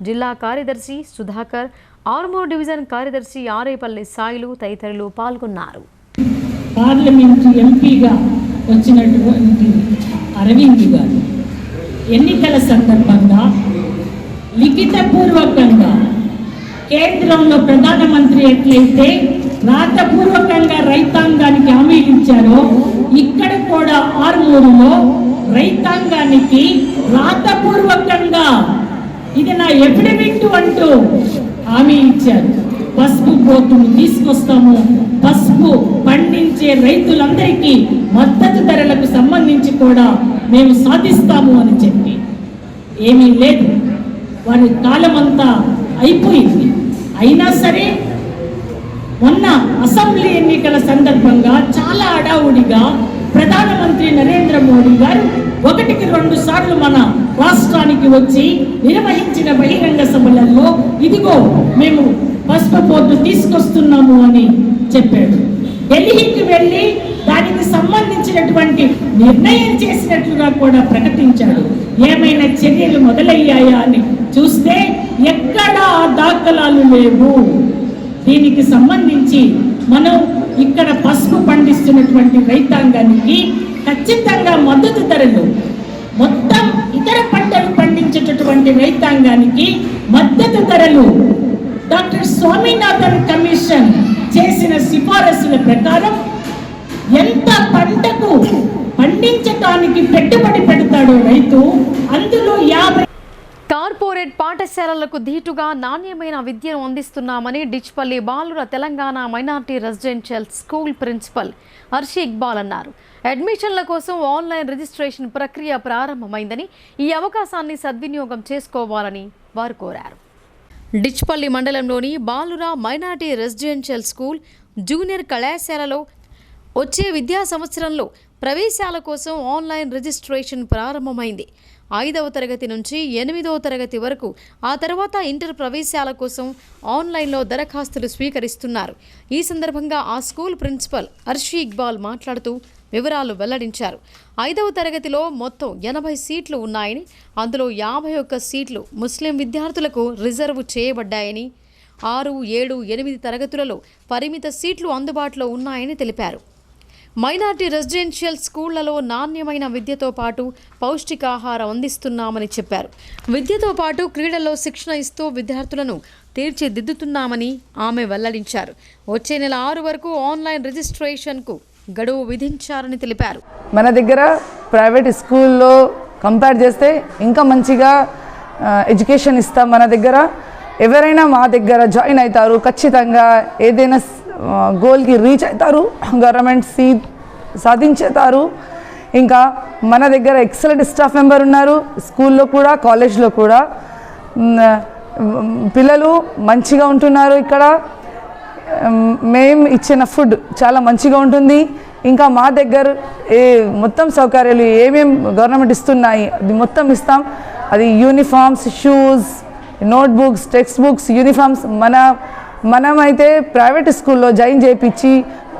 జిల్లా కార్యదర్శి సుధాకర్, ఆర్మూర్ డివిజన్ కార్యదర్శి ఆరేపల్లి సాయిలు తదితరులు పాల్గొన్నారు. పార్లమెంటు ఎంపీగా వచ్చినటువంటి అరవింద్ గారు ఎన్నికల సందర్భంగా లిఖితపూర్వకంగా కేంద్రంలో ప్రధానమంత్రి ఎట్లయితే రాతపూర్వకంగా రైతాంగానికి హామీలు ఇచ్చారో, ఇక్కడ కూడా ఆర్మూరులో రైతాంగానికి రాతపూర్వకంగా ఇది నా ఎఫిడవిట్ అంటూ హామీ ఇచ్చారు. పసుపు బోర్డును తీసుకొస్తాము, పసుపు పండించే రైతులందరికీ మద్దతు ధరలకు సంబంధించి కూడా మేము సాధిస్తాము అని చెప్పి ఏమీ లేదు. వారి కాలమంతా అయిపోయింది. అయినా సరే మొన్న అసెంబ్లీ ఎన్నికల సందర్భంగా చాలా హడావుడిగా ప్రధానమంత్రి నరేంద్ర మోడీ గారు 1-2 సార్లు మన రాష్ట్రానికి వచ్చి నిర్వహించిన బహిరంగ సభలలో ఇదిగో మేము పసుపు బోర్డు తీసుకొస్తున్నాము అని చెప్పాడు. ఢిల్లీకి వెళ్ళి దానికి సంబంధించినటువంటి నిర్ణయం చేసినట్లుగా కూడా ప్రకటించాడు. ఏమైనా చర్యలు మొదలయ్యాయా అని చూస్తే ఎక్కడా దాఖలాలు లేవు. దీనికి సంబంధించి మనం ఇక్కడ పసుపు పండిస్తున్నటువంటి రైతాంగానికి ఖచ్చితంగా మద్దతు ధరలు, మొత్తం ఇతర పంటలు పండించేటటువంటి రైతాంగానికి మద్దతు ధరలు డాక్టర్ స్వామినాథన్ కమిషన్ చేసిన సిఫారసుల ప్రకారం ఎంత పంటకు పండించడానికి పెట్టుబడి పెడతాడో రైతు, అందులో 50 కార్పొరేట్ పాఠశాలలకు ధీటుగా నాణ్యమైన విద్యను అందిస్తున్నామని డిచ్పల్లి బాలుర Telangana minority residential school principal Arshi Iqbal అన్నారు. అడ్మిషన్ల కోసం ఆన్లైన్ రిజిస్ట్రేషన్ ప్రక్రియ ప్రారంభమైందని, ఈ అవకాశాన్ని సద్వినియోగం చేసుకోవాలని వారు కోరారు. డిచ్పల్లి మండలంలోని బాలుర మైనార్టీ రెసిడెన్షియల్ స్కూల్ జూనియర్ కళాశాలలో వచ్చే విద్యా సంవత్సరంలో ప్రవేశాల కోసం ఆన్లైన్ రిజిస్ట్రేషన్ ప్రారంభమైంది. 5వ తరగతి నుంచి 8వ తరగతి వరకు, ఆ తర్వాత ఇంటర్ ప్రవేశాల కోసం ఆన్లైన్లో దరఖాస్తులు స్వీకరిస్తున్నారు. ఈ సందర్భంగా ఆ స్కూల్ ప్రిన్సిపల్ అర్షి ఇక్బాల్ మాట్లాడుతూ వివరాలు వెల్లడించారు. 5వ తరగతిలో మొత్తం 80 సీట్లు ఉన్నాయని, అందులో 51 సీట్లు ముస్లిం విద్యార్థులకు రిజర్వ్ చేయబడ్డాయని, 6, 7, 8 తరగతులలో పరిమిత సీట్లు అందుబాటులో ఉన్నాయని తెలిపారు. మైనార్టీ రెసిడెన్షియల్ స్కూళ్లలో నాణ్యమైన విద్యతో పాటు పౌష్టికాహారం అందిస్తున్నామని చెప్పారు. విద్యతో పాటు క్రీడల్లో శిక్షణ ఇస్తూ విద్యార్థులను తీర్చిదిద్దుతున్నామని ఆమె వెల్లడించారు. వచ్చే నెల 6 వరకు ఆన్లైన్ రిజిస్ట్రేషన్కు గడువు విధించారని తెలిపారు. మన దగ్గర ప్రైవేట్ స్కూల్లో కంపేర్ చేస్తే ఇంకా మంచిగా ఎడ్యుకేషన్ ఇస్తాం. మన దగ్గర ఎవరైనా మా దగ్గర జాయిన్ అవుతారు, ఖచ్చితంగా ఏదైనా గోల్కి రీచ్ అవుతారు, గవర్నమెంట్ సీట్ సాధించేతారు. ఇంకా మన దగ్గర ఎక్సలెంట్ స్టాఫ్ మెంబర్ ఉన్నారు, స్కూల్లో కూడా కాలేజ్లో కూడా పిల్లలు మంచిగా ఉంటున్నారు. ఇక్కడ మేము ఇచ్చిన ఫుడ్ చాలా మంచిగా ఉంటుంది. ఇంకా మా దగ్గర మొత్తం సౌకర్యాలు ఏమేమి గవర్నమెంట్ ఇస్తున్నాయి అది మొత్తం ఇస్తాం. అది uniforms, shoes, notebooks, text books, uniforms మనమైతే ప్రైవేట్ స్కూల్లో జాయిన్ చేయించి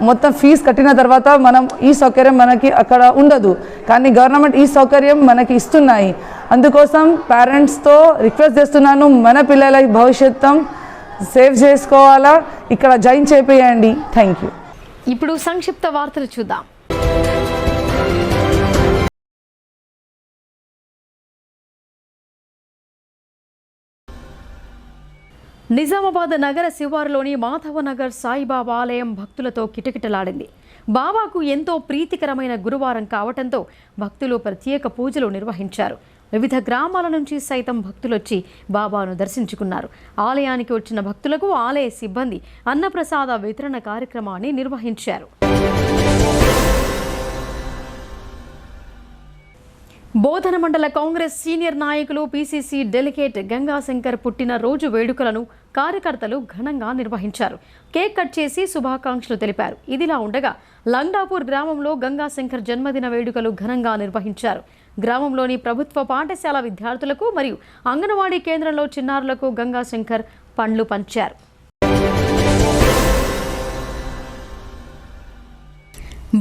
మొత్తం ఫీజు కట్టిన తర్వాత మనం ఈ సౌకర్యం మనకి అక్కడ ఉండదు, కానీ గవర్నమెంట్ ఈ సౌకర్యం మనకి ఇస్తున్నాయి. అందుకోసం పేరెంట్స్తో రిక్వెస్ట్ చేస్తున్నాను, మన పిల్లల భవిష్యత్తు సేవ్ చేసుకోవాలా, ఇక్కడ జాయిన్ చేపియండి. Thank you. ఇప్పుడు సంక్షిప్త వార్తలు చూద్దాం. నిజామాబాద్ నగర శివారులోని మాధవనగర్ సాయిబాబా ఆలయం భక్తులతో కిటకిటలాడింది. బాబాకు ఎంతో ప్రీతికరమైన గురువారం కావటంతో భక్తులు ప్రత్యేక పూజలు నిర్వహించారు. వివిధ గ్రామాల నుంచి సైతం భక్తులొచ్చి బాబాను దర్శించుకున్నారు. ఆలయానికి వచ్చిన భక్తులకు ఆలయ సిబ్బంది అన్నప్రసాద వితరణ కార్యక్రమాన్ని నిర్వహించారు. బోధన మండల కాంగ్రెస్ సీనియర్ నాయకులు పీసీసీ డెలిగేట్ గంగాశంకర్ పుట్టినరోజు వేడుకలను కార్యకర్తలు ఘనంగా నిర్వహించారు. కేక్ కట్ చేసి శుభాకాంక్షలు తెలిపారు. ఇదిలా ఉండగా లంగ్డాపూర్ గ్రామంలో గంగాశంకర్ జన్మదిన వేడుకలు ఘనంగా నిర్వహించారు. గ్రామంలోని ప్రభుత్వ పాఠశాల విద్యార్థులకు మరియు అంగన్వాడీ కేంద్రంలో చిన్నారులకు గంగాశంకర్ పండ్లు పంచారు.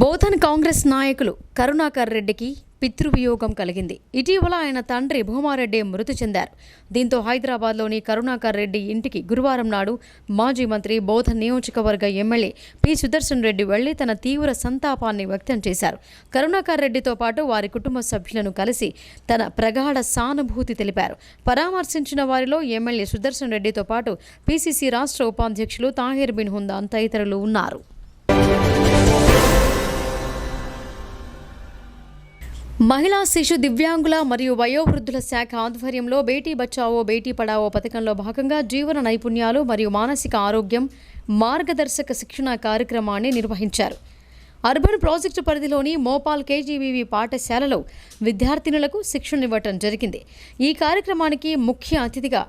బోధన్ కాంగ్రెస్ నాయకులు కరుణాకర్ రెడ్డికి పితృవియోగం కలిగింది. ఇటీవల ఆయన తండ్రి భూమారెడ్డి మృతి చెందారు. దీంతో హైదరాబాద్లోని కరుణాకర్ రెడ్డి ఇంటికి గురువారం నాడు మాజీ మంత్రి బోధన్ నియోజకవర్గ ఎమ్మెల్యే పి సుదర్శన్ రెడ్డి వెళ్లి తన తీవ్ర సంతాపాన్ని వ్యక్తం చేశారు. కరుణాకర్ రెడ్డితో పాటు వారి కుటుంబ సభ్యులను కలిసి తన ప్రగాఢ సానుభూతి తెలిపారు. పరామర్శించిన వారిలో ఎమ్మెల్యే సుదర్శన్ రెడ్డితో పాటు పీసీసీ రాష్ట్ర ఉపాధ్యక్షులు తాహిర్ బిన్ హుందా తదితరులు ఉన్నారు. మహిళా శిశు దివ్యాంగుల మరియు వయోవృద్ధుల శాఖ ఆధ్వర్యంలో బేటీ బచావో బేటీ పడావో పథకంలో భాగంగా జీవన నైపుణ్యాలు మరియు మానసిక ఆరోగ్యం మార్గదర్శక శిక్షణ కార్యక్రమాన్ని నిర్వహించారు. అర్బన్ ప్రాజెక్టు పరిధిలోని మోపాల్ కేజీవీవీ పాఠశాలలో విద్యార్థినులకు శిక్షణ ఇవ్వటం జరిగింది. ఈ కార్యక్రమానికి ముఖ్య అతిథిగా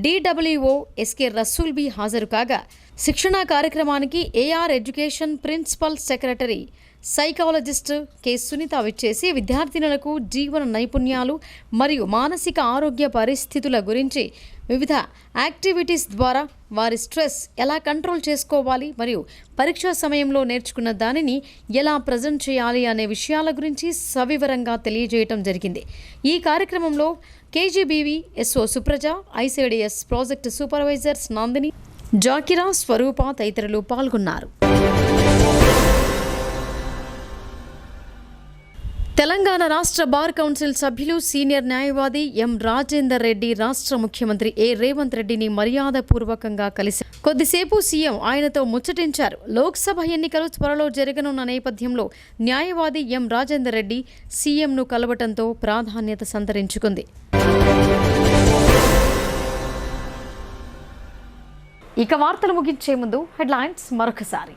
DWO ఎస్కే రసూల్ బి హాజరు కాగా, శిక్షణా కార్యక్రమానికి AR education principal secretary psychologist K Sunitha విచ్చేసి విద్యార్థినులకు జీవన నైపుణ్యాలు మరియు మానసిక ఆరోగ్య పరిస్థితుల గురించి వివిధ యాక్టివిటీస్ ద్వారా వారి స్ట్రెస్ ఎలా కంట్రోల్ చేసుకోవాలి మరియు పరీక్షా సమయంలో నేర్చుకున్న దానిని ఎలా ప్రజెంట్ చేయాలి అనే విషయాల గురించి సవివరంగా తెలియజేయటం జరిగింది. ఈ కార్యక్రమంలో KGBV SO Supraja, ICDS project supervisors Nandini, Zakira, Swaroopa తదితరులు పాల్గొన్నారు. తెలంగాణ రాష్ట్ర బార్ కౌన్సిల్ సభ్యులు సీనియర్ న్యాయవాది ఎం రాజేందర్ రెడ్డి రాష్ట్ర ముఖ్యమంత్రి రేవంత్ రెడ్డిని మర్యాదపూర్వకంగా కలిసి కొద్దిసేపు సీఎం ఆయనతో ముచ్చటించారు. లోక్సభ ఎన్నికలు త్వరలో జరగనున్న నేపథ్యంలో న్యాయవాది ఎం రాజేందర్ రెడ్డి సీఎంను కలవటంతో ప్రాధాన్యత సంతరించుకుంది. ఇక వార్తలు ముగించే ముందు హెడ్లైన్స్ మరొకసారి.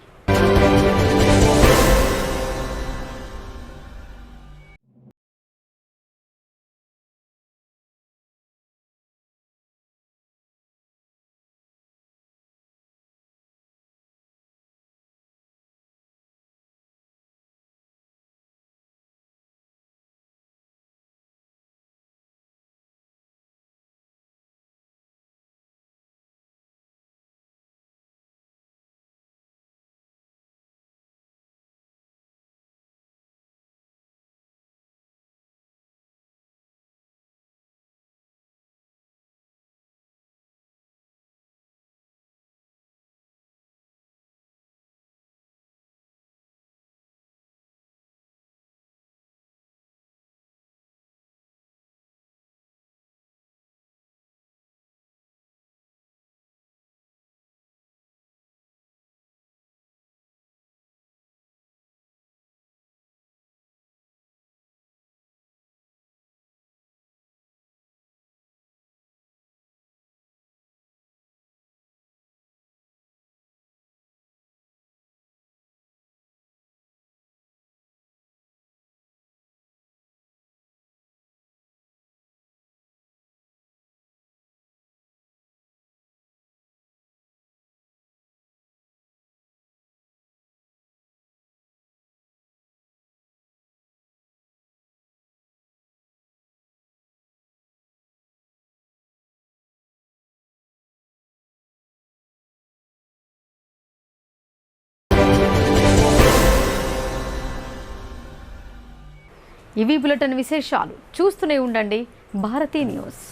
ఇవి బులెటిన్ విశేషాలు. చూస్తూనే ఉండండి భారతీ న్యూస్.